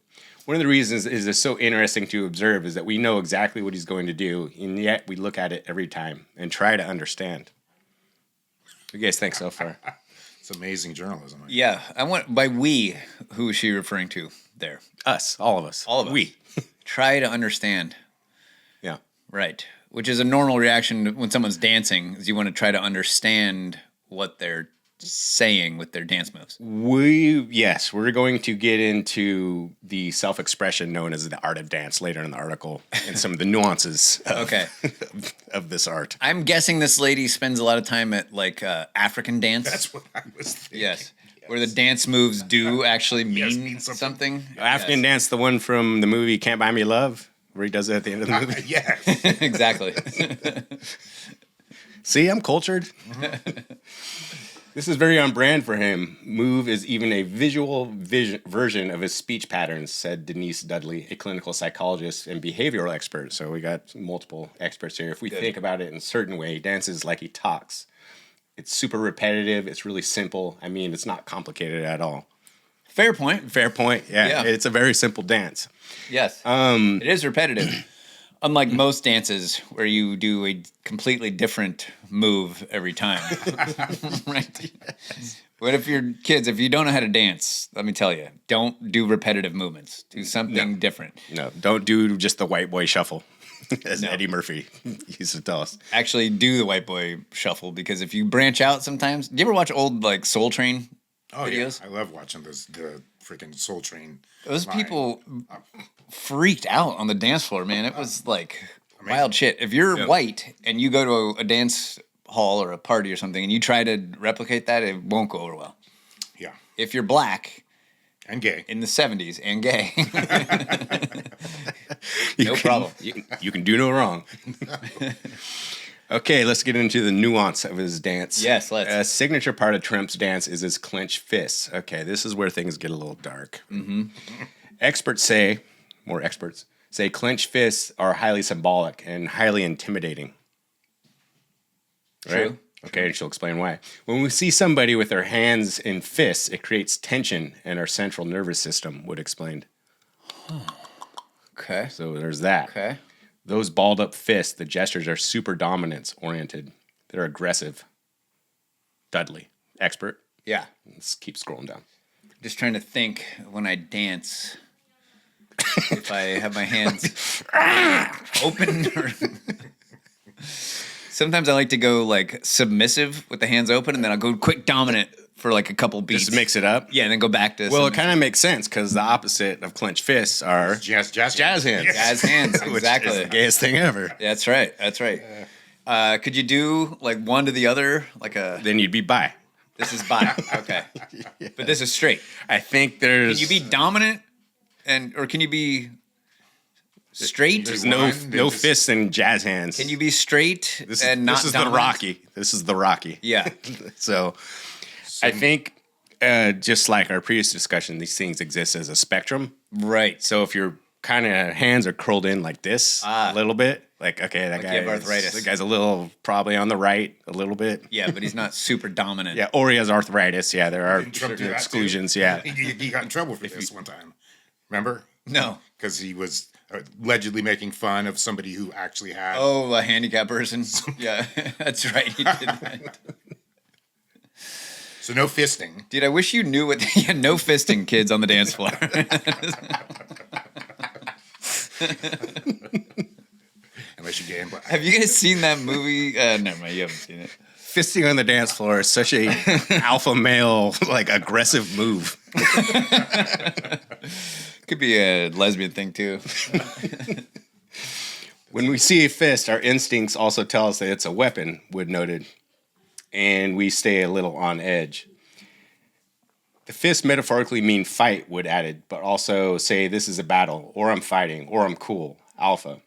One of the reasons it's so interesting to observe is that we know exactly what he's going to do, and yet we look at it every time and try to understand. What do you guys think so far? It's amazing journalism. Yeah. I want, by we, who is she referring to there? Us. All of us. All of us. We. Try to understand. Yeah. Right. Which is a normal reaction when someone's dancing, is you want to try to understand what they're saying with their dance moves. We're going to get into the self-expression known as the art of dance later in the article and some of the nuances of this art. I'm guessing this lady spends a lot of time at like African dance. That's what I was thinking. Yes. Where the dance moves do actually mean something. African dance, the one from the movie Can't Buy Me Love, where he does it at the end of the movie. Yes. Exactly. See, I'm cultured. This is very on brand for him. Move is even a visual version of his speech patterns, said Denise Dudley, a clinical psychologist and behavioral expert. So we got multiple experts here. If we think about it in a certain way, he dances like he talks. It's super repetitive. It's really simple. I mean, it's not complicated at all. Fair point. Fair point. Yeah. It's a very simple dance. Yes. It is repetitive. Unlike most dances where you do a completely different move every time. Right? What if your kids, if you don't know how to dance, let me tell you, don't do repetitive movements. Do something different. No, don't do just the white boy shuffle, as Eddie Murphy used to tell us. Actually do the white boy shuffle, because if you branch out sometimes, do you ever watch old like Soul Train videos? Yeah. I love watching the freaking Soul Train. Those people freaked out on the dance floor, man. It was like wild shit. If you're white and you go to a dance hall or a party or something and you try to replicate that, it won't go over well. Yeah. If you're black and gay in the 70s and gay, no problem. You can do no wrong. Okay, let's get into the nuance of his dance. Yes, let's. A signature part of Trump's dance is his clenched fists. Okay, this is where things get a little dark. Mm-hmm. More experts say clenched fists are highly symbolic and highly intimidating. Right? True. Okay, and she'll explain why. When we see somebody with their hands in fists, it creates tension in our central nervous system, Wood explained. Okay. So there's that. Okay. Those balled up fists, the gestures are super dominance oriented. They're aggressive. Dudley, expert. Yeah. Let's keep scrolling down. Just trying to think when I dance if I have my hands open or sometimes I like to go like submissive with the hands open and then I'll go quick dominant for like a couple beats. Just mix it up. Yeah, and then go back to Well, it kind of makes sense because the opposite of clenched fists are Jazz hands. jazz hands. Which Exactly. is the gayest thing ever. That's right. That's right. Could you do like one to the other? Like a Then you'd be bi. this is bi. Okay. But this is straight. I think there's. Can you be dominant or can you be straight? There's no fists and jazz hands. Can you be straight This and not this is dominant? the Rocky. This is the Rocky. Yeah. So I think just like our previous discussion, these things exist as a spectrum. Right. So if your kind of hands are curled in like this a little bit, like okay, that Like guy you have arthritis. That guy's a little probably on the right a little bit. Yeah, but he's not super dominant. Yeah, or he has arthritis. Yeah, there are Trump certain do that, exclusions. too. Yeah, He got in trouble for this one time. Remember? No. Because he was allegedly making fun of somebody who actually had. Oh, a handicapped person. Yeah, that's right. He did that. So no fisting. Dude, I wish you knew what. Yeah, no fisting, kids on the dance floor. Unless you gamble. Have you guys seen that movie? Never mind, you haven't seen it. fisting on the dance floor is such a alpha male like aggressive move. Could be a lesbian thing too. When we see a fist, our instincts also tell us that it's a weapon, Wood noted, and we stay a little on edge. The fists metaphorically mean fight, Wood added, but also say this is a battle, or I'm fighting, or I'm cool, alpha.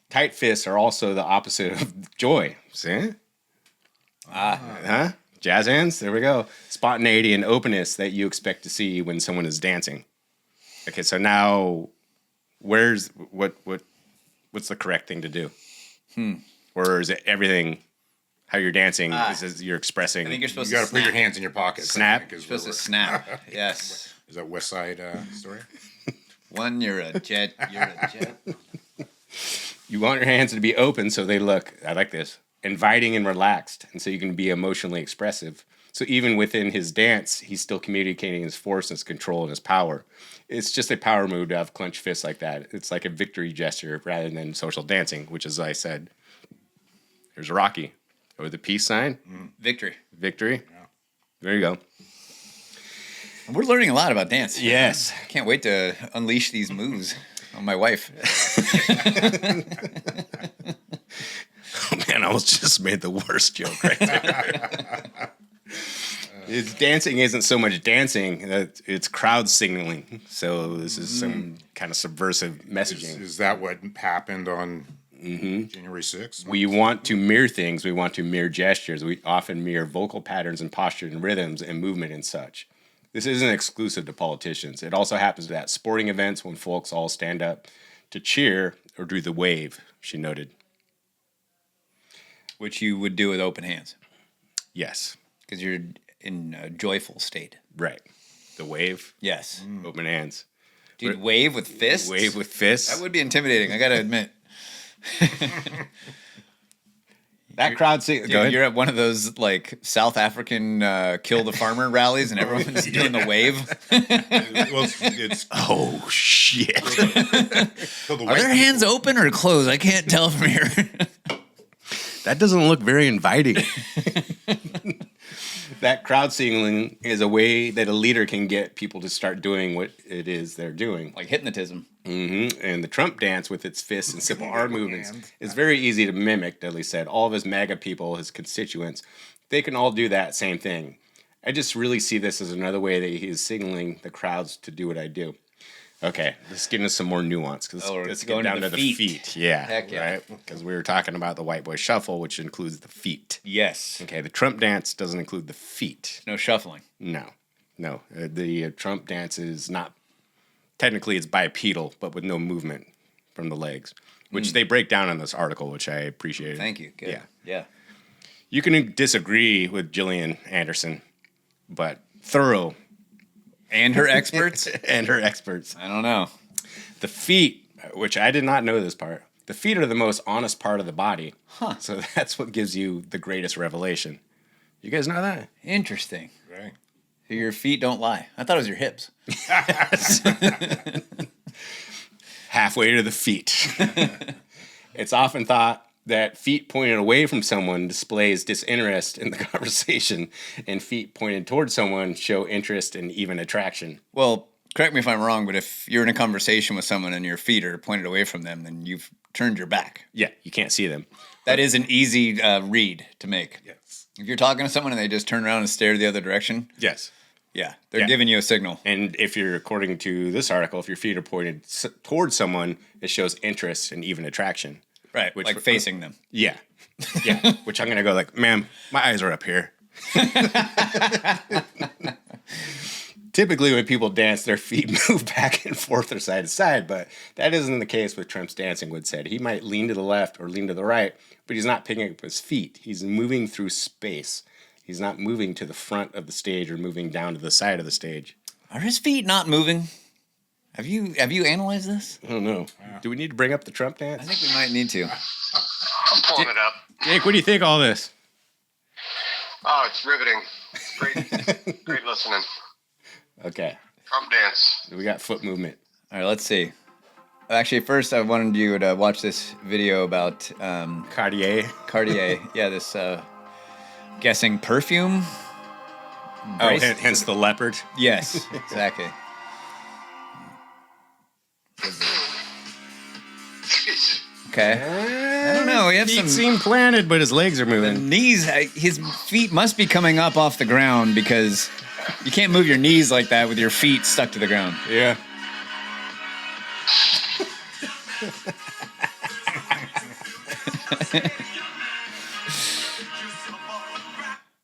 Tight fists are also the opposite of joy. See? Jazz hands, there we go. Spontaneity and openness that you expect to see when someone is dancing. Okay, so now what's the correct thing to do? Or is it everything how you're dancing is you're expressing? I think you're supposed You to got to put your hands in your pockets. Snap. You're supposed to snap. Yes. Is that West Side Story? One, you're a jet. You're a jet. You want your hands to be open so they look, I like this, inviting and relaxed, and so you can be emotionally expressive. So even within his dance, he's still communicating his force and his control and his power. It's just a power move to have clenched fists like that. It's like a victory gesture rather than social dancing, which, as I said, here's Rocky with the peace sign. Victory. Victory. Yeah. There you go. We're learning a lot about dance. Yes. I can't wait to unleash these moves on my wife. Oh, man, I almost just made the worst joke right there. It's dancing isn't so much dancing, it's crowd signaling. So this is some kind of subversive messaging. Is that what happened on January 6th? We want to mirror things. We want to mirror gestures. We often mirror vocal patterns and posture and rhythms and movement and such. This isn't exclusive to politicians. It also happens at sporting events when folks all stand up to cheer or do the wave, she noted. Which you would do with open hands. Yes. Because you're in a joyful state. Right. The wave. Yes. Open hands. Dude, wave with fists? Wave with fists. That would be intimidating, I gotta admit. That crowd sing. Dude, you're at one of those like South African kill the farmer rallies and everyone's doing the wave. Well, it's oh shit. Are their hands open or closed? I can't tell from here. That doesn't look very inviting. That crowd signaling is a way that a leader can get people to start doing what it is they're doing. Like hypnotism. And the Trump dance with its fists and simple arm movements is very easy to mimic, Dudley said. All of his MAGA people, his constituents, they can all do that same thing. I just really see this as another way that he is signaling the crowds to do what I do. Okay, let's get into some more nuance. Let's get down to the feet. Yeah, heck yeah. Right? Because we were talking about the white boy shuffle, which includes the feet. Yes. Okay, the Trump dance doesn't include the feet. No shuffling. No. The Trump dance is not, technically it's bipedal, but with no movement from the legs, which they break down in this article, which I appreciated. Thank you. Good. Yeah. You can disagree with Gillian Anderson, but thorough And her experts? And her experts. I don't know. The feet, which I did not know this part, the feet are the most honest part of the body. Huh. So that's what gives you the greatest revelation. You guys know that? Interesting. Right. So your feet don't lie. I thought it was your hips. Halfway to the feet. It's often thought that feet pointed away from someone displays disinterest in the conversation, and feet pointed towards someone show interest and even attraction. Well, correct me if I'm wrong, but if you're in a conversation with someone and your feet are pointed away from them, then you've turned your back. Yeah, you can't see them. That is an easy read to make. Yes. If you're talking to someone and they just turn around and stare the other direction, Yes. yeah, they're giving you a signal. And if you're, according to this article, if your feet are pointed towards someone, it shows interest and even attraction. Right, Which, like facing them. Yeah. Yeah. Which I'm going to go like, ma'am, my eyes are up here. Typically, when people dance, their feet move back and forth or side to side, but that isn't the case with Trump's dancing, Wood said. He might lean to the left or lean to the right, but he's not picking up his feet. He's moving through space. He's not moving to the front of the stage or moving down to the side of the stage. Are his feet not moving? Have you analyzed this? I don't know. Do we need to bring up the Trump dance? I think we might need to. I'm pulling it up. Jake, what do you think of all this? Oh, it's riveting. It's great, great listening. Okay. Trump dance. We got foot movement. All right, let's see. Actually, first I wanted you to watch this video about Cartier. Cartier. Yeah, this guessing perfume. Oh, hence the leopard. Yes, exactly. Okay. I don't know. We have Feet some seem planted, but his legs are moving. knees. His feet must be coming up off the ground because you can't move your knees like that with your feet stuck to the ground. Yeah.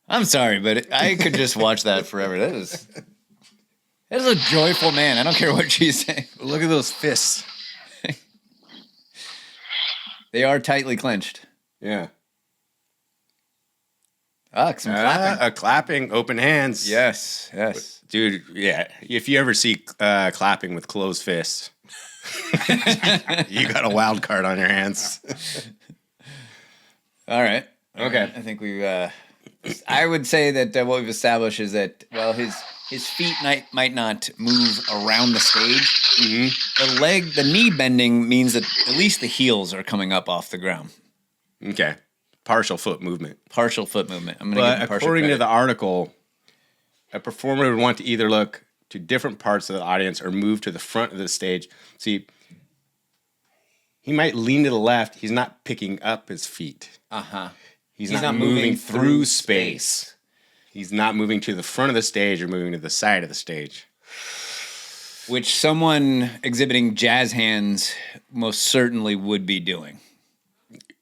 I'm sorry, but I could just watch that forever. That is a joyful man. I don't care what she's saying. Look at those fists. They are tightly clenched. Yeah. Some clapping. Clapping, open hands. Yes, yes. Dude, yeah. If you ever see clapping with closed fists, you got a wild card on your hands. All right. Okay. I think we've. I would say that what we've established is that his feet might not move around the stage. Mm-hmm. The knee bending means that at least the heels are coming up off the ground. Okay. Partial foot movement. Partial foot movement. I'm going to give him partial according credit. to the article, a performer would want to either look to different parts of the audience or move to the front of the stage. See, he might lean to the left. He's not picking up his feet. Uh-huh. He's not moving through space. He's not moving to the front of the stage or moving to the side of the stage. Which someone exhibiting jazz hands most certainly would be doing.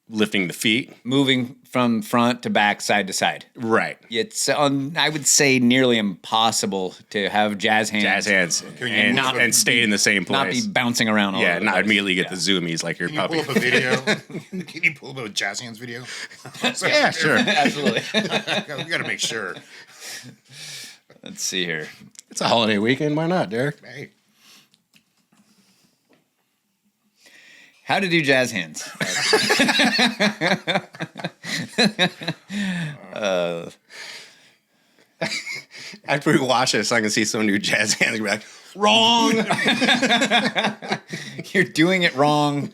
Lifting the feet. Moving from front to back, side to side. Right. It's, I would say, nearly impossible to have jazz hands. And stay in the same place. Not be bouncing around all over the not place. immediately get the zoomies like your puppy. Pull up a video. Can you pull up a jazz hands video? Yeah, sure. Absolutely. We got to make sure. Let's see here. It's a holiday weekend. Why not, Derek? Hey. How to do jazz hands. After we watch this, I can see some new jazz hands. Be like, wrong. You're doing it wrong.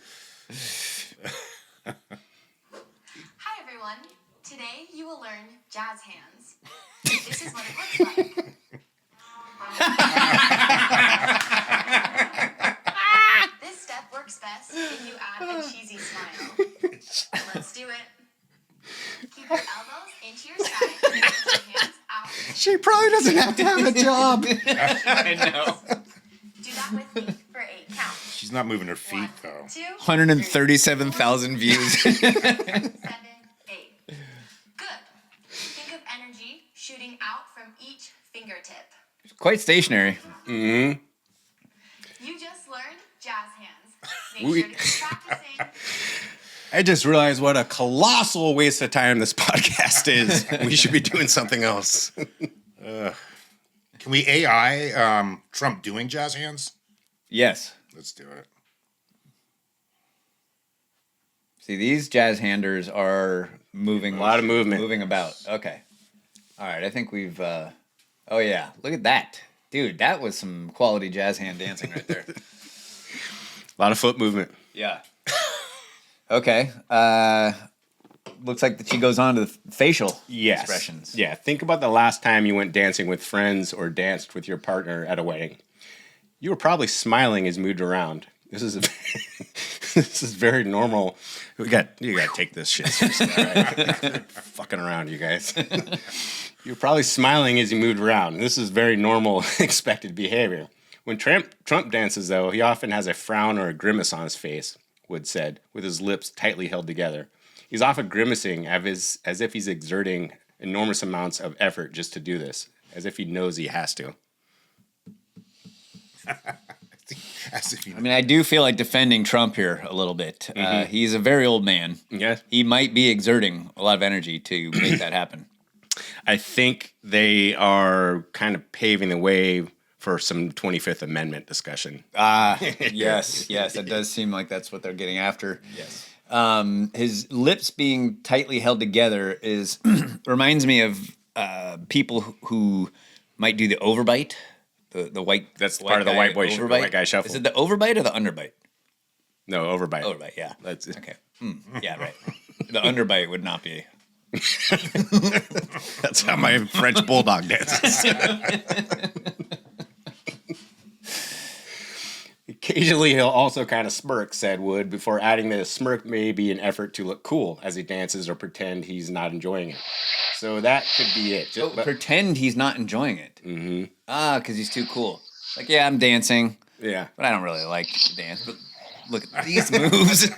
Hi, everyone. Today you will learn jazz hands. This is what it looks like. This step works best if you add a cheesy smile. Let's do it. Keep your elbows into your side and your hands out. She probably doesn't have to have a job. I know. Do that with me for 8 counts. She's not moving her feet, though. 2, 137,000 views. 7, 8. Good. Think of energy shooting out from each fingertip. Quite stationary. Mm-hmm. You just learned jazz hands. Make sure to keep practicing. I just realized what a colossal waste of time this podcast is. We should be doing something else. Can we AI Trump doing jazz hands? Yes. Let's do it. See, these jazz handers are moving. A lot of movement. Moving about. Okay. All right. I think we've. Oh, yeah. Look at that. Dude, that was some quality jazz hand dancing right there. A lot of foot movement. Yeah. Okay. Looks like that she goes on to the facial expressions. Yeah. Think about the last time you went dancing with friends or danced with your partner at a wedding. You were probably smiling as you moved around. This is this is very normal. You got to take this shit seriously. All right? Fucking around, you guys. You're probably smiling as you moved around. This is very normal, expected behavior. When Trump dances, though, he often has a frown or a grimace on his face, Wood said, with his lips tightly held together. He's often grimacing as if he's exerting enormous amounts of effort just to do this, as if he knows he has to. I mean, I do feel like defending Trump here a little bit. He's a very old man. Yeah. He might be exerting a lot of energy to make that happen. I think they are kind of paving the way for some 25th Amendment discussion. Yes, it does seem like that's what they're getting after. Yes. His lips being tightly held together reminds me of people who might do the overbite. The white. That's part of the white guy shuffle. Is it the overbite or the underbite? No, overbite. Overbite, yeah. That's it. Okay. Yeah, right. The underbite would not be. That's how my French bulldog dances. Occasionally, he'll also kind of smirk, said Wood, before adding that a smirk may be an effort to look cool as he dances or pretend he's not enjoying it. So that could be it. Pretend he's not enjoying it. Mm-hmm. Because he's too cool. Like, yeah, I'm dancing. Yeah. But I don't really like to dance. But look at these moves.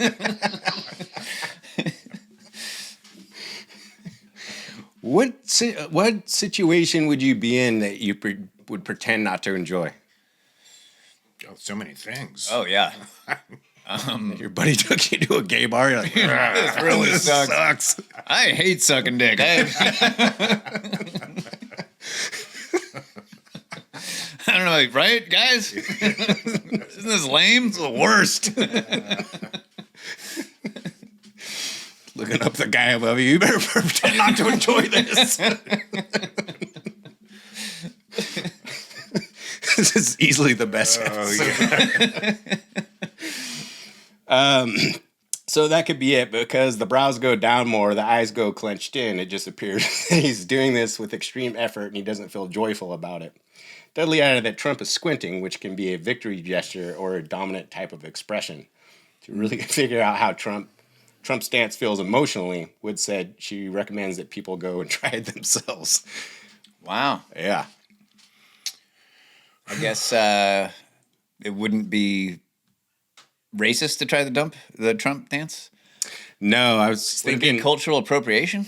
What situation would you be in that you would pretend not to enjoy? Oh, so many things. Oh, yeah. Your buddy took you to a gay bar. You're like, this really sucks. I hate sucking dick. I don't know, right, guys? Isn't this lame? It's the worst. Looking up the guy above you. You better pretend not to enjoy this. This is easily the best episode. So that could be it, because the brows go down more, the eyes go clenched in. It just appears he's doing this with extreme effort and he doesn't feel joyful about it. Dudley added that Trump is squinting, which can be a victory gesture or a dominant type of expression. To really figure out how Trump's stance feels emotionally, Wood said she recommends that people go and try it themselves. Wow. Yeah. I guess it wouldn't be racist to try the Trump dance? No, I was thinking cultural appropriation?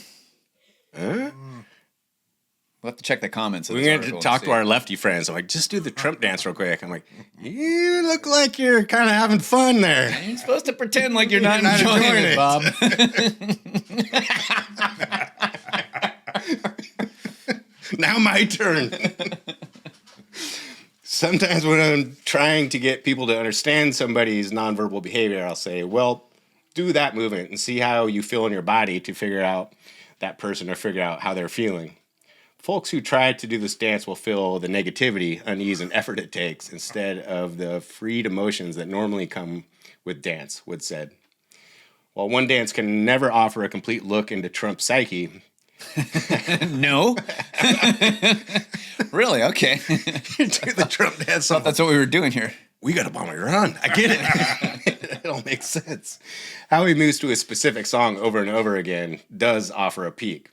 We'll have to check the comments. We're going to talk to our lefty friends. I'm like, just do the Trump dance real quick. I'm like, you look like you're kind of having fun there. You're supposed to pretend like you're not enjoying it, Bob. Now my turn. Sometimes when I'm trying to get people to understand somebody's nonverbal behavior, I'll say, well, do that movement and see how you feel in your body to figure out that person or figure out how they're feeling. Folks who try to do this dance will feel the negativity, unease, and effort it takes instead of the freed emotions that normally come with dance, Wood said. While one dance can never offer a complete look into Trump's psyche. No? Really? Okay. Do the Trump dance. I thought that's what we were doing here. We got a bomb and run. I get it. It all makes sense. How he moves to a specific song over and over again does offer a peek.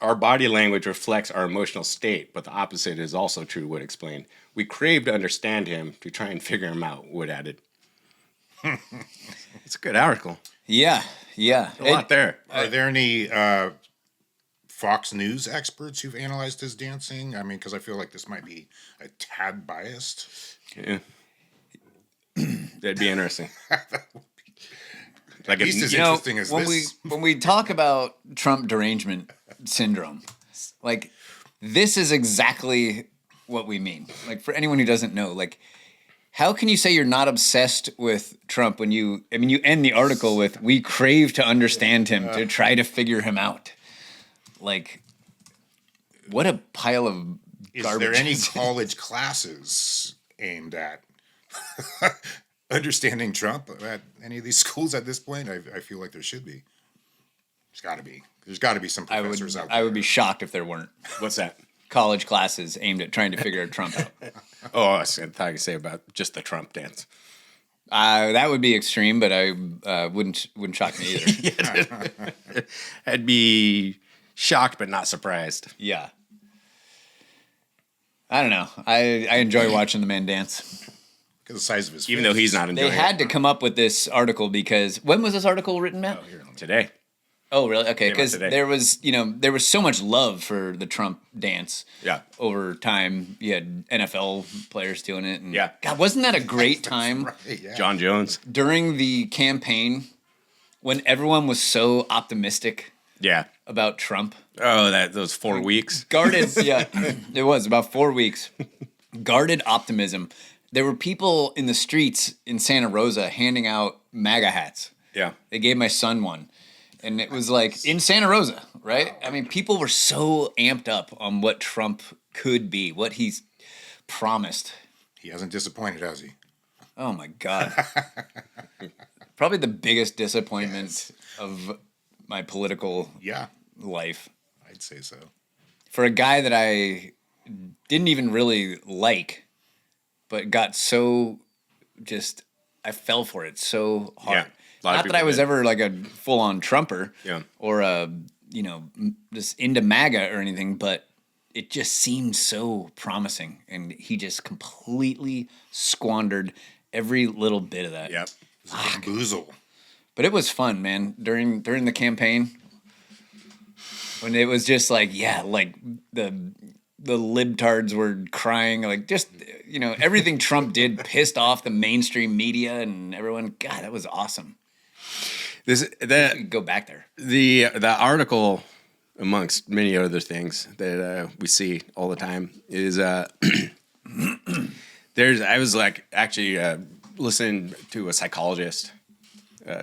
Our body language reflects our emotional state, but the opposite is also true, Wood explained. We crave to understand him, to try and figure him out, Wood added. It's a good article. Yeah. A lot there. Are there any Fox News experts who've analyzed his dancing? I mean, because I feel like this might be a tad biased. Yeah. That'd be interesting. Like, at least as interesting as this. When we talk about Trump derangement syndrome, like, this is exactly what we mean. Like, for anyone who doesn't know, like, how can you say you're not obsessed with Trump when you end the article with, we crave to understand him, to try to figure him out. Like, what a pile of garbage. Is there any college classes aimed at understanding Trump at any of these schools at this point? I feel like there should be. There's got to be. There's got to be some professors out there. I would be shocked if there weren't. What's that? College classes aimed at trying to figure Trump out. Oh, I thought you say about just the Trump dance. That would be extreme, but I wouldn't shock me either. I'd be shocked but not surprised. Yeah. I don't know. I enjoy watching the man dance. Because the size of his Even face. though he's not enjoying They had to come up with this article because when was this article written, Matt? Today. Oh, really? Okay, because today. there was so much love for the Trump dance. Yeah. Over time, you had NFL players doing it, and Yeah. God, wasn't that a great time Right, yeah. John Jones. during the campaign when everyone was so optimistic Yeah. about Trump? Oh, those 4 weeks. Guarded, yeah, it was about 4 weeks. Guarded optimism. There were people in the streets in Santa Rosa handing out MAGA hats. Yeah. They gave my son one. And it was like in Santa Rosa, right? I mean, people were so amped up on what Trump could be, what he's promised. He hasn't disappointed, has he? Oh my God. Probably the biggest disappointment of my political life. I'd say so. For a guy that I didn't even really like, but got so just, I fell for it so hard. Yeah. Not that I was ever like a full-on Trumper or just into MAGA or anything, but it just seemed so promising, and he just completely squandered every little bit of that. Yep. Boozle. But it was fun, man. During the campaign, when it was just like, like the libtards were crying, like just everything Trump did pissed off the mainstream media and everyone. God, that was awesome. Go back there. The article, amongst many other things that we see all the time, is I was like actually listening to a psychologist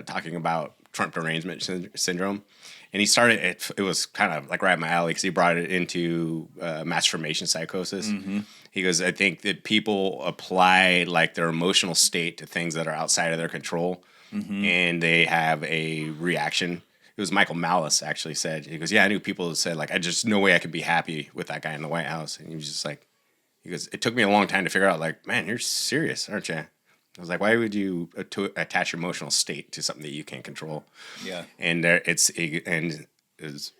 talking about Trump derangement syndrome, and he started it was kind of like right up my alley because he brought it into masturbation psychosis. Mm-hmm. He goes, I think that people apply like their emotional state to things that are outside of their control. Mm-hmm. And they have a reaction. It was Michael Malice actually said, he goes, yeah, I knew people that said, like, I just no way I could be happy with that guy in the White House. And he was just like, he goes, it took me a long time to figure out, like, man, you're serious, aren't you? I was like, why would you attach your emotional state to something that you can't control? Yeah. And he goes,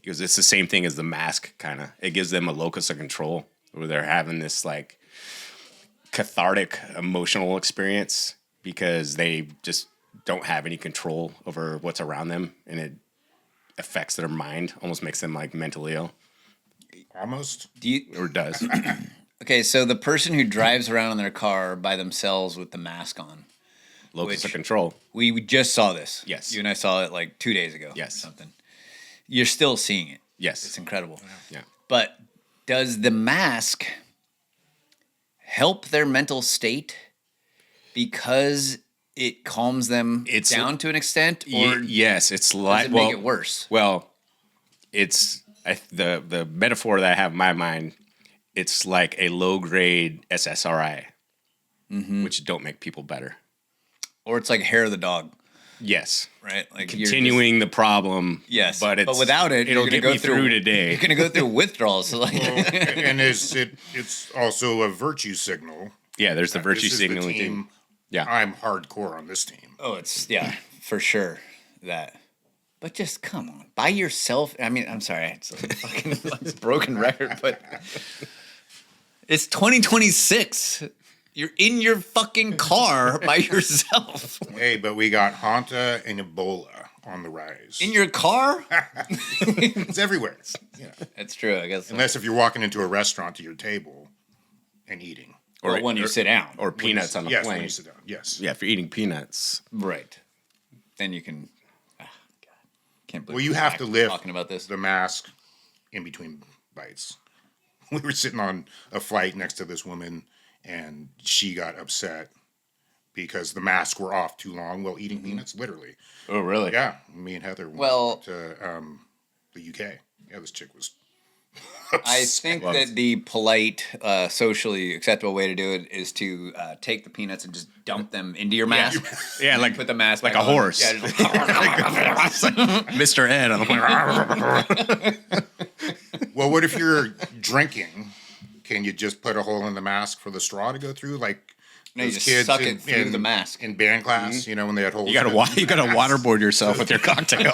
it's the same thing as the mask, kind of. It gives them a locus of control where they're having this, like, cathartic emotional experience because they just don't have any control over what's around them, and it affects their mind, almost makes them like mentally ill. Almost? Or does. Okay, so the person who drives around in their car by themselves with the mask on. Locus of control. We just saw this. Yes. You and I saw it like 2 days ago. Yes. Something. You're still seeing it. Yes. It's incredible. Yeah. But does the mask help their mental state because it calms them down to an extent, or yes, it's like does it make it worse? Well, it's the metaphor that I have in my mind. It's like a low grade SSRI, which don't make people better, or it's like hair of the dog. Yes, right. Like continuing the problem. Yes, but without it, it'll get me through today. You're gonna go through withdrawals. So like, and it's also a virtue signal. Yeah, there's the virtue signaling team. Yeah, I'm hardcore on this team. Oh, it's for sure that. But just come on, by yourself. I mean, I'm sorry, it's a fucking like, broken record, but it's 2026. You're in your fucking car by yourself. Hey, but we got Hanta and Ebola on the rise. In your car? It's everywhere. Yeah, that's true. I guess unless if you're walking into a restaurant to your table and eating. Or when you sit down. Or peanuts on the plane. Yes, when you sit down. Yes. Yeah, if you're eating peanuts. Right. Then you can... God. Can't believe you have to live talking about this. The mask in between bites. we were sitting on a flight next to this woman, and she got upset because the masks were off too long while eating peanuts, literally. Oh, really? Yeah. Me and Heather went to the UK. Yeah, this chick was I think that the polite, socially acceptable way to do it is to take the peanuts and just dump them into your mask. Yeah, like put the mask like back a on. horse. Yeah, just Mr. Ed. I'm like, well, what if you're drinking? Can you just put a hole in the mask for the straw to go through? Like No, you those just kids suck it through the mask. in band class, you know, when they had holes. you gotta waterboard yourself with your cocktail.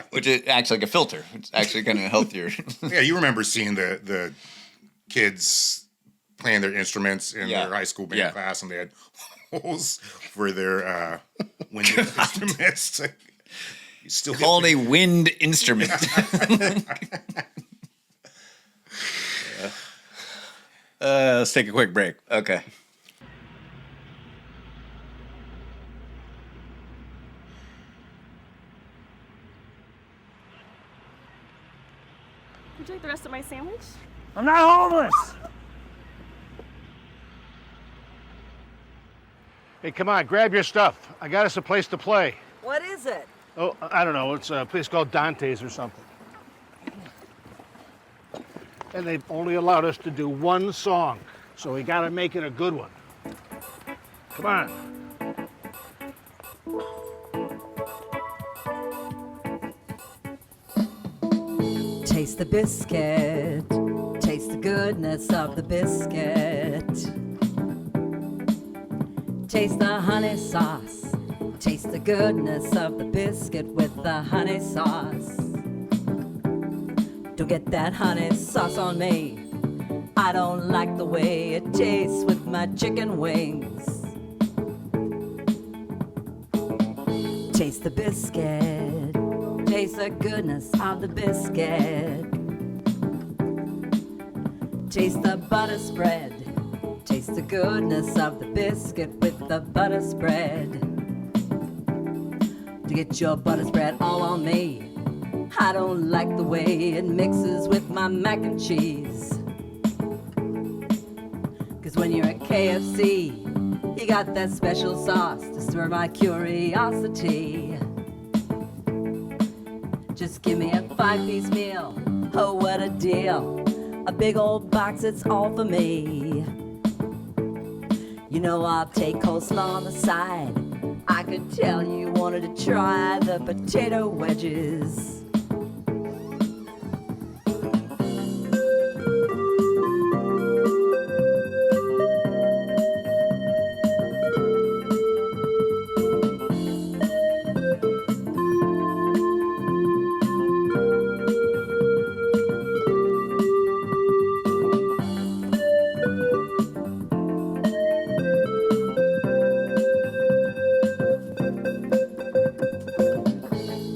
Which is actually like a filter. It's actually kind of healthier. Yeah, you remember seeing the kids playing their instruments in their high school band class, and they had holes for their wind instruments. You still called a wind instrument. Let's take a quick break. Okay. Would you like the rest of my sandwich? I'm not homeless. Hey, come on, grab your stuff. I got us a place to play. What is it? Oh, I don't know. It's a place called Dante's or something. And they've only allowed us to do one song, so we gotta make it a good one. Come on. Taste the biscuit, taste the goodness of the biscuit. Taste the honey sauce, taste the goodness of the biscuit with the honey sauce. Don't get that honey sauce on me. I don't like the way it tastes with my chicken wings. Taste the biscuit, taste the goodness of the biscuit. Taste the butter spread, taste the goodness of the biscuit with the butter spread. To get your butter spread all on me. I don't like the way it mixes with my mac and cheese. Cause when you're at KFC, you got that special sauce to stir my curiosity. Just give me a 5-piece meal, oh what a deal. A big old box, it's all for me. You know I'll take coleslaw on the side. I could tell you wanted to try the potato wedges.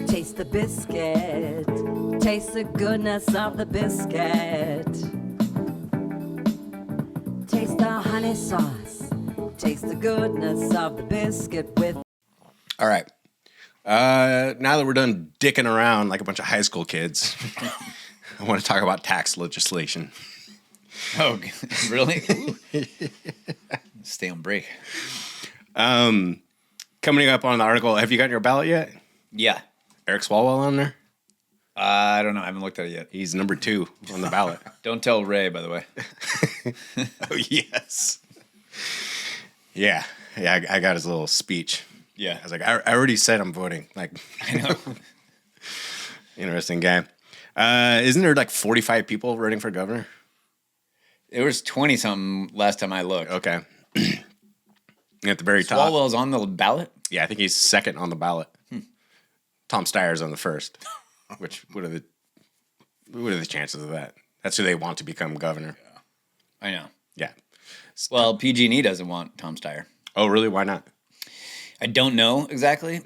Taste the biscuit, taste the goodness of the biscuit. Taste the honey sauce, taste the goodness of the biscuit with... All right. Now that we're done dicking around like a bunch of high school kids, I want to talk about tax legislation. Oh, really? Stay on break. Coming up on the article, have you gotten your ballot yet? Yeah. Eric Swalwell on there? I don't know. I haven't looked at it yet. He's number 2 on the ballot. Don't tell Ray, by the way. Oh, yes. Yeah. Yeah, I got his little speech. Yeah. I was like, I already said I'm voting. Like, I know. Interesting guy. Isn't there like 45 people running for governor? It was 20-something last time I looked. Okay. At the very top. Swalwell's on the ballot? Yeah, I think he's second on the ballot. Tom Steyer's on the first. Which, what are the chances of that? That's who they want to become governor. Yeah. I know. Yeah. Well, PG&E doesn't want Tom Steyer. Oh, really? Why not? I don't know exactly,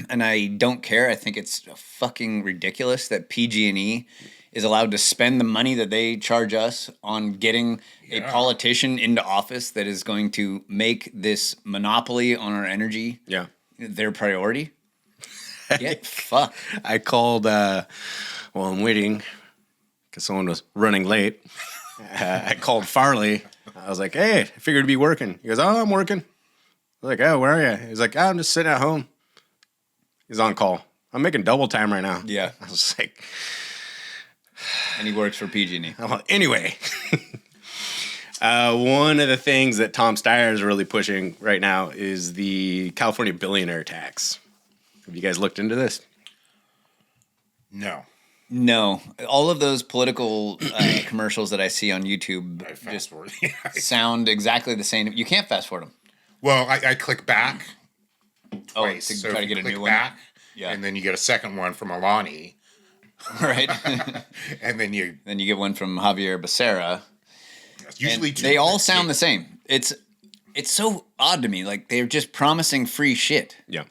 and I don't care. I think it's fucking ridiculous that PG&E is allowed to spend the money that they charge us on getting a politician into office that is going to make this monopoly on our energy their priority. Get fucked. I called, I'm waiting because someone was running late. I called Farley. I was like, hey, I figured it'd be working. He goes, oh, I'm working. I was like, oh, where are you? He's like, oh, I'm just sitting at home. He's on call. I'm making double time right now. Yeah. I was like... And he works for PG&E. Anyway, one of the things that Tom Steyer is really pushing right now is the California billionaire tax. Have you guys looked into this? No. No. All of those political commercials that I see on YouTube just sound exactly the same. You can't fast forward them. Well, I click back twice. To So try if to you get a new click one? back, Yeah. and then you get a second one from Alani. Right. And then you get one from Javier Becerra. Usually And they all sound the same. It's so odd to me. Like they're just promising free shit. Yeah.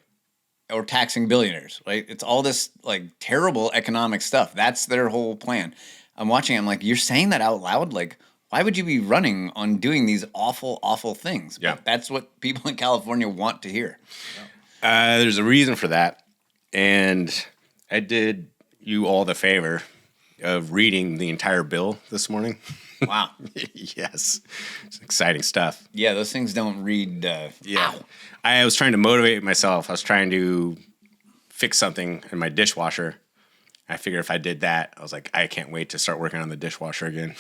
Or taxing billionaires. Right? It's all this like terrible economic stuff. That's their whole plan. I'm watching. I'm like, you're saying that out loud? Like, why would you be running on doing these awful, awful things? Yeah. But that's what people in California want to hear. There's a reason for that. And I did you all the favor of reading the entire bill this morning. Wow. Yes. It's exciting stuff. Yeah, those things don't read. Yeah. I was trying to motivate myself. I was trying to fix something in my dishwasher. I figured if I did that, I was like, I can't wait to start working on the dishwasher again.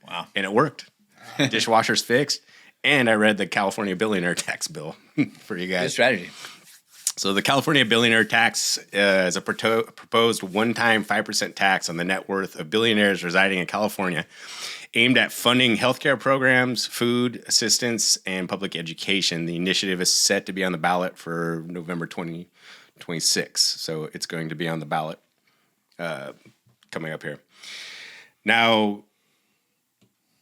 Wow. And it worked. Dishwasher's fixed. And I read the California billionaire tax bill for you guys. Good strategy. So the California billionaire tax is a proposed one-time 5% tax on the net worth of billionaires residing in California, aimed at funding healthcare programs, food assistance, and public education. The initiative is set to be on the ballot for November 2026. So it's going to be on the ballot coming up here. Now,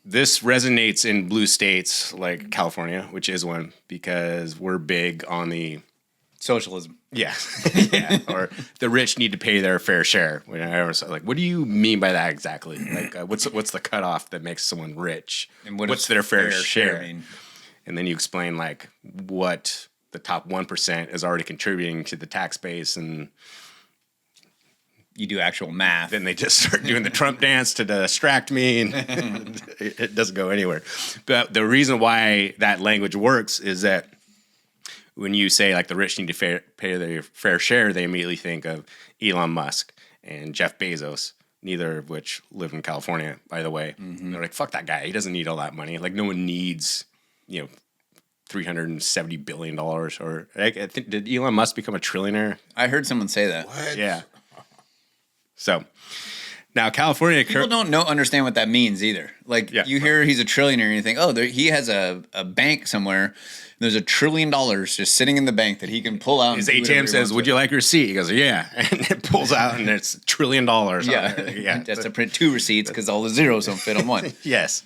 this resonates in blue states like California, which is one, because we're big on the socialism. Yeah. Yeah. Or the rich need to pay their fair share. When I was like, what do you mean by that exactly? Like, what's the cutoff that makes someone rich? And what's their fair share? mean? And then you explain like what the top 1% is already contributing to the tax base, and you do actual math. Then they just start doing the Trump dance to distract me, and it doesn't go anywhere. But the reason why that language works is that when you say like the rich need to pay their fair share, they immediately think of Elon Musk and Jeff Bezos, neither of which live in California, by the way. Mm-hmm. They're like, fuck that guy. He doesn't need all that money. Like no one needs, $370 billion. Or I think, did Elon Musk become a trillionaire? I heard someone say that. What? Yeah. So now California... People don't understand what that means either. Like you hear he's a trillionaire and you think, oh, he has a bank somewhere. There's $1 trillion just sitting in the bank that he can pull out. His ATM says, would you like a receipt? He goes, yeah. And it pulls out and it's $1 trillion. Yeah. That's to print 2 receipts because all the zeros don't fit on one. Yes.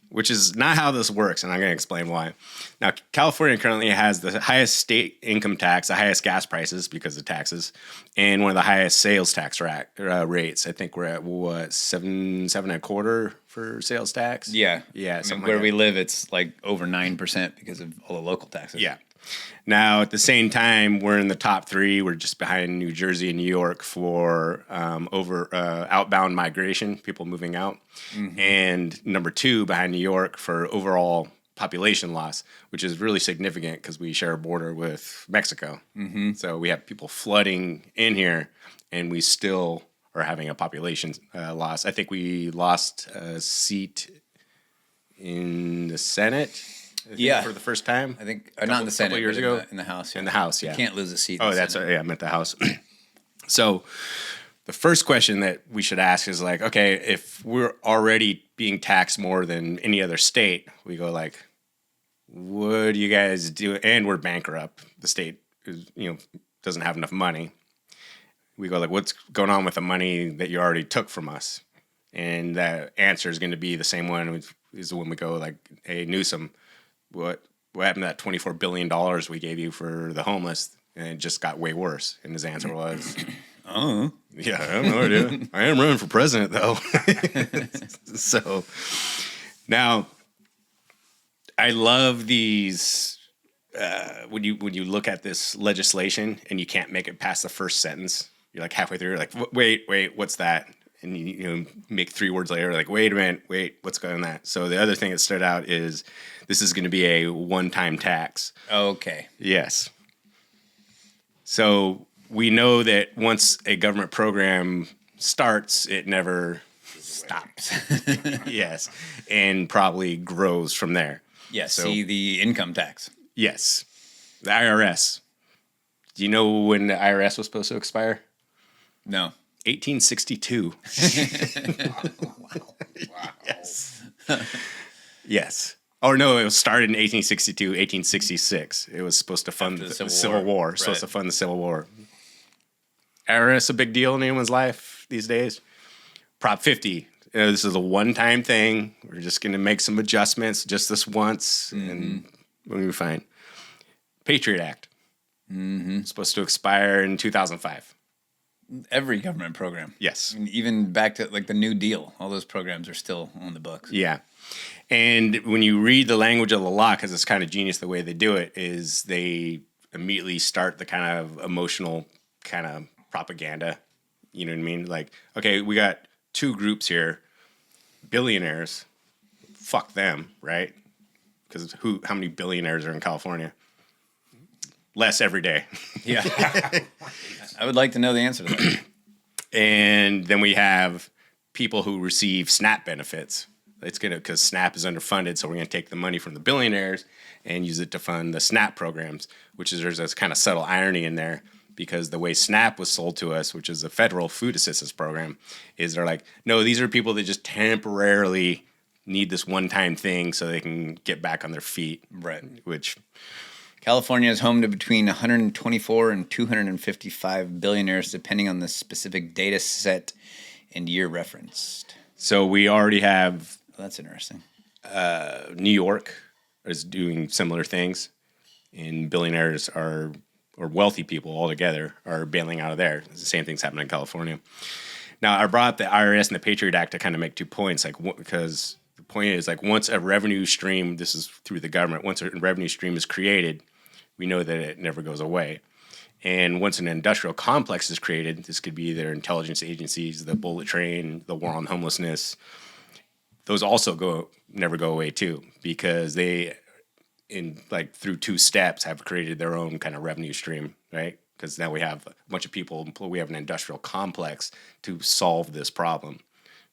Which is not how this works, and I'm going to explain why. Now, California currently has the highest state income tax, the highest gas prices because of taxes, and one of the highest sales tax rates. I think we're at, what, 7.25% for sales tax? Yeah. Yeah. I mean, where we live, it's like over 9% because of all the local taxes. Yeah. Now, at the same time, we're in the top 3. We're just behind New Jersey and New York for outbound migration, people moving out. Mm-hmm. And number 2 behind New York for overall population loss, which is really significant because we share a border with Mexico. Mm-hmm. So we have people flooding in here, and we still are having a population loss. I think we lost a seat in the Senate. For the first time. I think not in the Senate, years but ago in the House. Yeah. In the House, yeah. You can't lose a seat. Oh, that's I meant the House. So, the first question that we should ask is like, okay, if we're already being taxed more than any other state, we go like, what do you guys do? And we're bankrupt. The state is, doesn't have enough money. We go like, what's going on with the money that you already took from us? And the answer is going to be the same one as when we go like, hey, Newsom, what happened to that $24 billion we gave you for the homeless? And it just got way worse. And his answer was, yeah, I have no idea. I am running for president, though. So now I love these. When you look at this legislation and you can't make it past the first sentence, you're like halfway through, you're like, wait, what's that? And you make 3 words later, like, wait a minute, what's going on that? So the other thing that stood out is this is going to be a one-time tax. Okay. Yes. So we know that once a government program starts, it never stops. Yes. And probably grows from there. Yes. So, See the income tax. Yes. The IRS. Do you know when the IRS was supposed to expire? No. 1862. Wow. Yes. Yes. Or no, it was started in 1862, 1866. It was supposed to fund the Civil War. Right. Supposed to fund the Civil War. IRS a big deal in anyone's life these days? Prop 50. This is a one-time thing. We're just going to make some adjustments just this once, and we'll be fine. Patriot Act. Supposed to expire in 2005. Every government program. Yes. And even back to like the New Deal. All those programs are still on the books. Yeah. And when you read the language of the law, because it's kind of genius the way they do it, is they immediately start the kind of emotional kind of propaganda. You know what I mean? Like, okay, we got 2 groups here. Billionaires. Fuck them, right? Because how many billionaires are in California? Less every day. Yeah. I would like to know the answer to that. And then we have people who receive SNAP benefits. It's because SNAP is underfunded, so we're going to take the money from the billionaires and use it to fund the SNAP programs, which is there's this kind of subtle irony in there because the way SNAP was sold to us, which is the federal food assistance program, is they're like, no, these are people that just temporarily need this one-time thing so they can get back on their feet. Right. Which California is home to between 124 and 255 billionaires, depending on the specific data set and year referenced. So we already have... Well, that's interesting. New York is doing similar things, and billionaires or wealthy people altogether are bailing out of there. The same thing's happening in California. Now, I brought up the IRS and the Patriot Act to kind of make 2 points, because the point is, like, once a revenue stream, this is through the government, once a revenue stream is created, we know that it never goes away. And once an industrial complex is created, this could be their intelligence agencies, the bullet train, the war on homelessness, those also never go away too, because they, through 2 steps, have created their own kind of revenue stream, right? Because now we have a bunch of people, we have an industrial complex to solve this problem,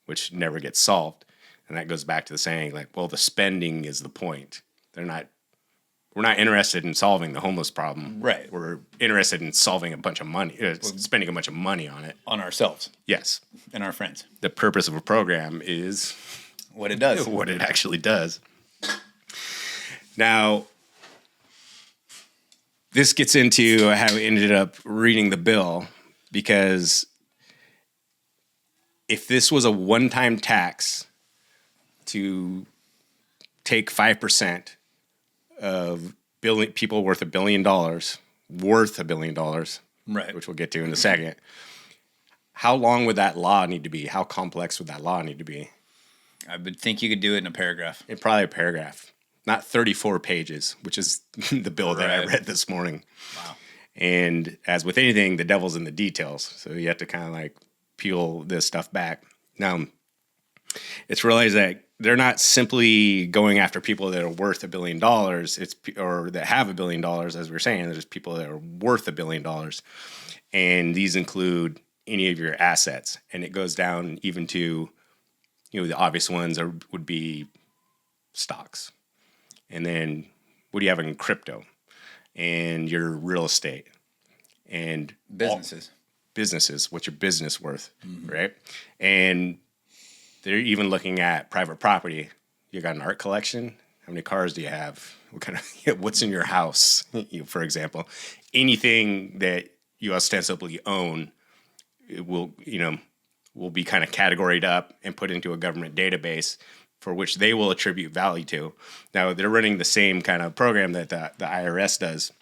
which never gets solved. And that goes back to the saying, like, well, the spending is the point. We're not interested in solving the homeless problem. Right. We're interested in solving a bunch of money, spending a bunch of money on it. On ourselves. Yes. And our friends. The purpose of a program is... what it does. What it actually does. Now, this gets into how we ended up reading the bill, because if this was a one-time tax to take 5% of people worth $1 billion, right, which we'll get to in a second, how long would that law need to be? How complex would that law need to be? I would think you could do it in a paragraph. Probably a paragraph, not 34 pages, which is the bill that I read this morning. Wow. And as with anything, the devil's in the details. So you have to kind of like peel this stuff back. Now, it's realized that they're not simply going after people that are worth $1 billion. Or that have $1 billion, as we were saying. There's people that are worth $1 billion, and these include any of your assets. And it goes down even to, the obvious ones would be stocks, and then what do you have in crypto, and your real estate, and businesses. What's your business worth, right? And they're even looking at private property. You got an art collection. How many cars do you have? What's in your house? For example, anything that you ostensibly own, it will be kind of categorized up and put into a government database for which they will attribute value to. Now, they're running the same kind of program that the IRS does.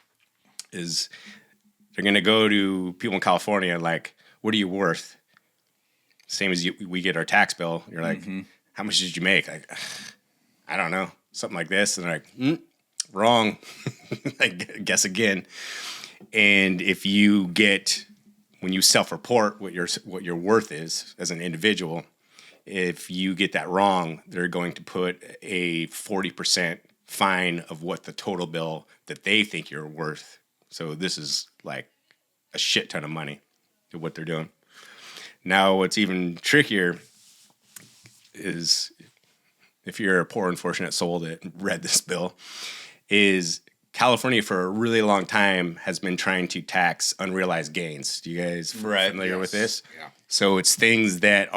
Is they're going to go to people in California like, what are you worth? Same as we get our tax bill. You're like, how much did you make? Like, I don't know, something like this. And they're like, wrong. I guess again. And if you get when you self-report what your worth is as an individual, if you get that wrong, they're going to put a 40% fine of what the total bill that they think you're worth. So this is like a shit ton of money to what they're doing. Now, what's even trickier is if you're a poor, unfortunate soul that read this bill, is California for a really long time has been trying to tax unrealized gains. Do you guys familiar with this? Yeah. So it's things that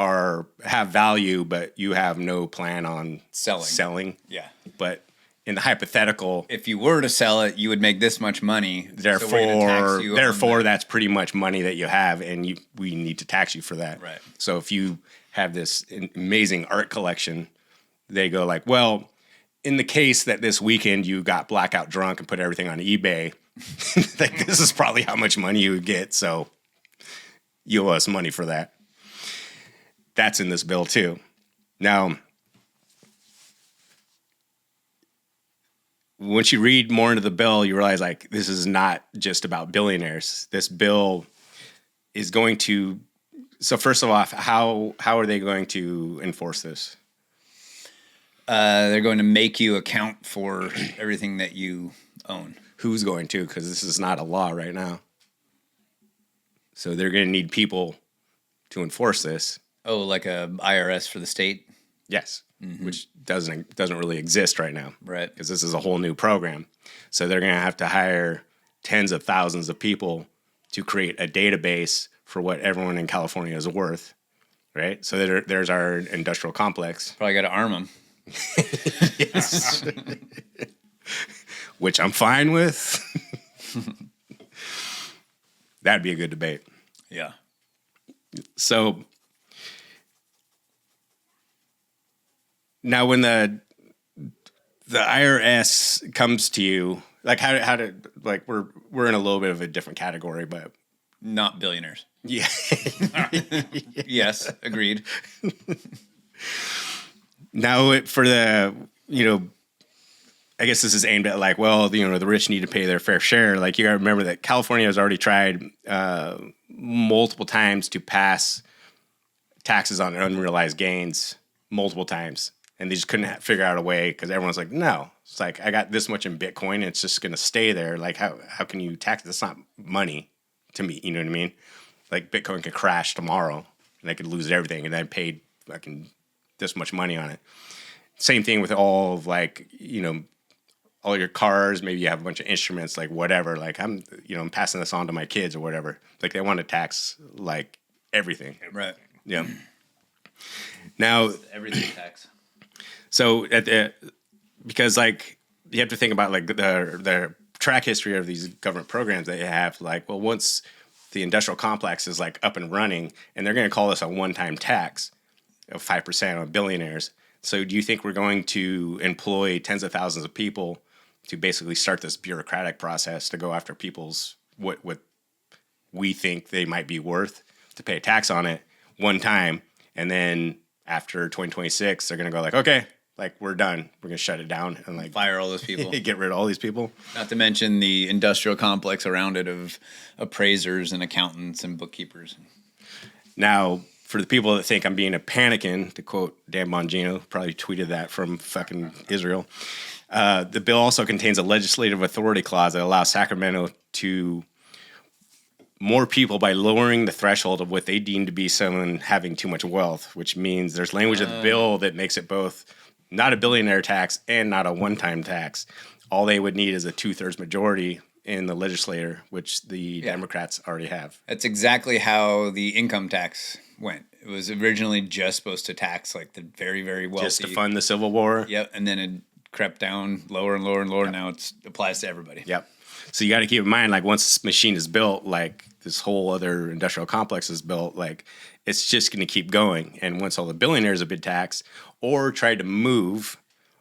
have value, but you have no plan on selling. Yeah. But in the hypothetical, if you were to sell it, you would make this much money. Therefore, that's pretty much money that you have, and we need to tax you for that. Right. So if you have this amazing art collection, they go like, well, in the case that this weekend you got blackout drunk and put everything on eBay, like this is probably how much money you would get. So you owe us money for that. That's in this bill too. Now, once you read more into the bill, you realize like this is not just about billionaires. This bill is going to. So first of all, how are they going to enforce this? They're going to make you account for everything that you own. Who's going to? Because this is not a law right now. So they're going to need people to enforce this. Oh, like a IRS for the state? Yes, which doesn't really exist right now. Right. Because this is a whole new program. So they're going to have to hire tens of thousands of people to create a database for what everyone in California is worth. Right? So there's our industrial complex. Probably got to arm them. Yes. Which I'm fine with. That'd be a good debate. Yeah. So now when the IRS comes to you, like how to like we're in a little bit of a different category, but not billionaires. Yeah. Yes, agreed. Now, for the, I guess this is aimed at like, well, the rich need to pay their fair share. Like, you got to remember that California has already tried multiple times to pass taxes on unrealized gains multiple times. And they just couldn't figure out a way because everyone's like, no. It's like, I got this much in Bitcoin and it's just going to stay there. Like, how can you tax it? That's not money to me. You know what I mean? Like, Bitcoin could crash tomorrow and I could lose everything and I paid fucking this much money on it. Same thing with all of like, all your cars, maybe you have a bunch of instruments, like whatever. Like I'm passing this on to my kids or whatever. Like they want to tax like everything. Right. Yeah. Now everything tax. So because like you have to think about like the track history of these government programs that you have. Like, well, once the industrial complex is like up and running, and they're going to call this a one-time tax of 5% on billionaires. So do you think we're going to employ tens of thousands of people to basically start this bureaucratic process to go after people's what we think they might be worth to pay a tax on it one time, and then after 2026 they're going to go like, okay, like we're done, we're going to shut it down and like fire all those people, get rid of all these people. Not to mention the industrial complex around it of appraisers and accountants and bookkeepers. Now, for the people that think I'm being a panikin, to quote Dan Bongino, probably tweeted that from fucking Israel, the bill also contains a legislative authority clause that allows Sacramento to more people by lowering the threshold of what they deem to be someone having too much wealth, which means there's language of the bill that makes it both not a billionaire tax and not a one-time tax. All they would need is a 2/3 majority in the legislature, which the Democrats already have. That's exactly how the income tax went. It was originally just supposed to tax like the very, very wealthy. Just to fund the Civil War. Yep, and then it crept down lower and lower and lower. Yep. Now it applies to everybody. Yep. So you got to keep in mind, like once this machine is built, like this whole other industrial complex is built, like it's just going to keep going. And once all the billionaires have been taxed or tried to move,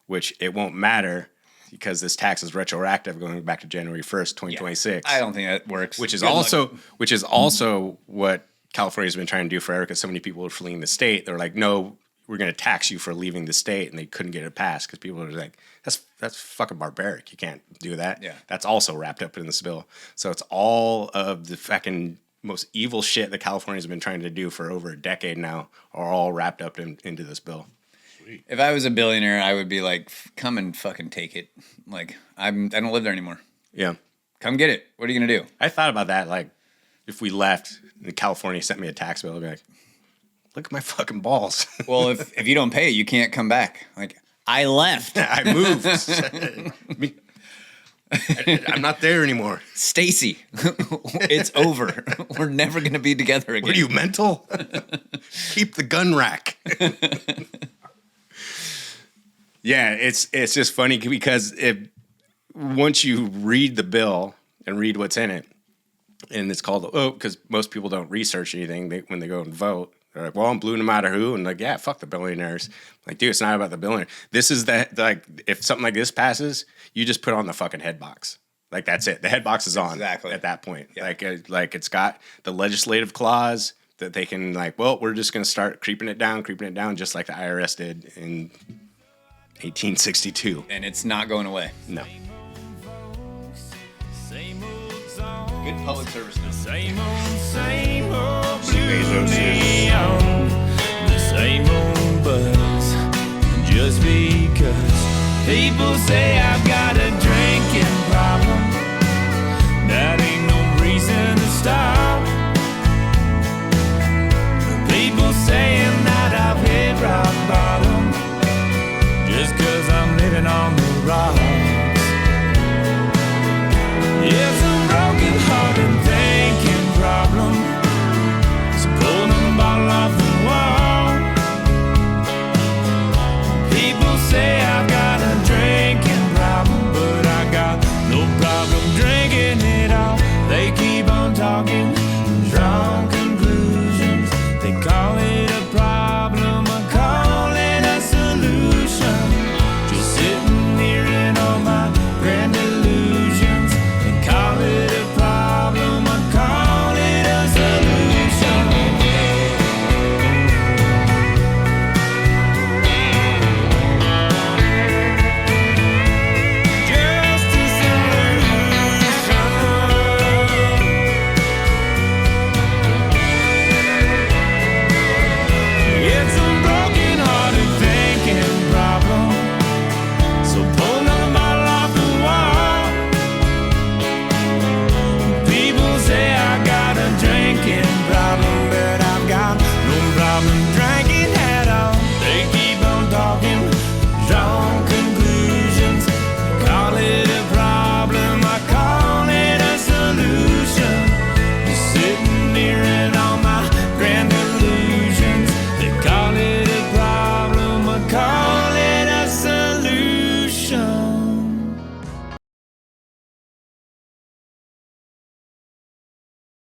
which it won't matter because this tax is retroactive going back to January 1st, 2026. I don't think that works. Which is also what California's been trying to do forever because so many people are fleeing the state. They're like, no, we're going to tax you for leaving the state. And they couldn't get it passed because people are like, that's fucking barbaric. You can't do that. Yeah. That's also wrapped up in this bill. So it's all of the fucking most evil shit that California's been trying to do for over a decade now are all wrapped up into this bill. If I was a billionaire, I would be like, come and fucking take it. Like, I don't live there anymore. Yeah. Come get it. What are you going to do? I thought about that. Like, if we left and California sent me a tax bill, I'd be like, look at my fucking balls. Well, if you don't pay it, you can't come back. Like, I left. I moved. I'm not there anymore. Stacy, it's over. We're never going to be together again. What are you, mental? Keep the gun rack. Yeah, it's just funny because once you read the bill and read what's in it, and it's called, because most people don't research anything when they go and vote. They're like, well, I'm blue no matter who. And like, yeah, fuck the billionaires. Like, dude, it's not about the billionaire. This is like, if something like this passes, you just put on the fucking head box. Like, that's it. The head box is on at that point. Yeah. Like it's got the legislative clause that they can like, well, we're just going to start creeping it down, just like the IRS did in 1862. And it's not going away. No. Good public service now. Same old blue neon, the same old buzz. Just because people say I've got a drinking problem, that ain't no reason to stop. People saying that I've hit rock bottom, just 'cause I'm living on the rock.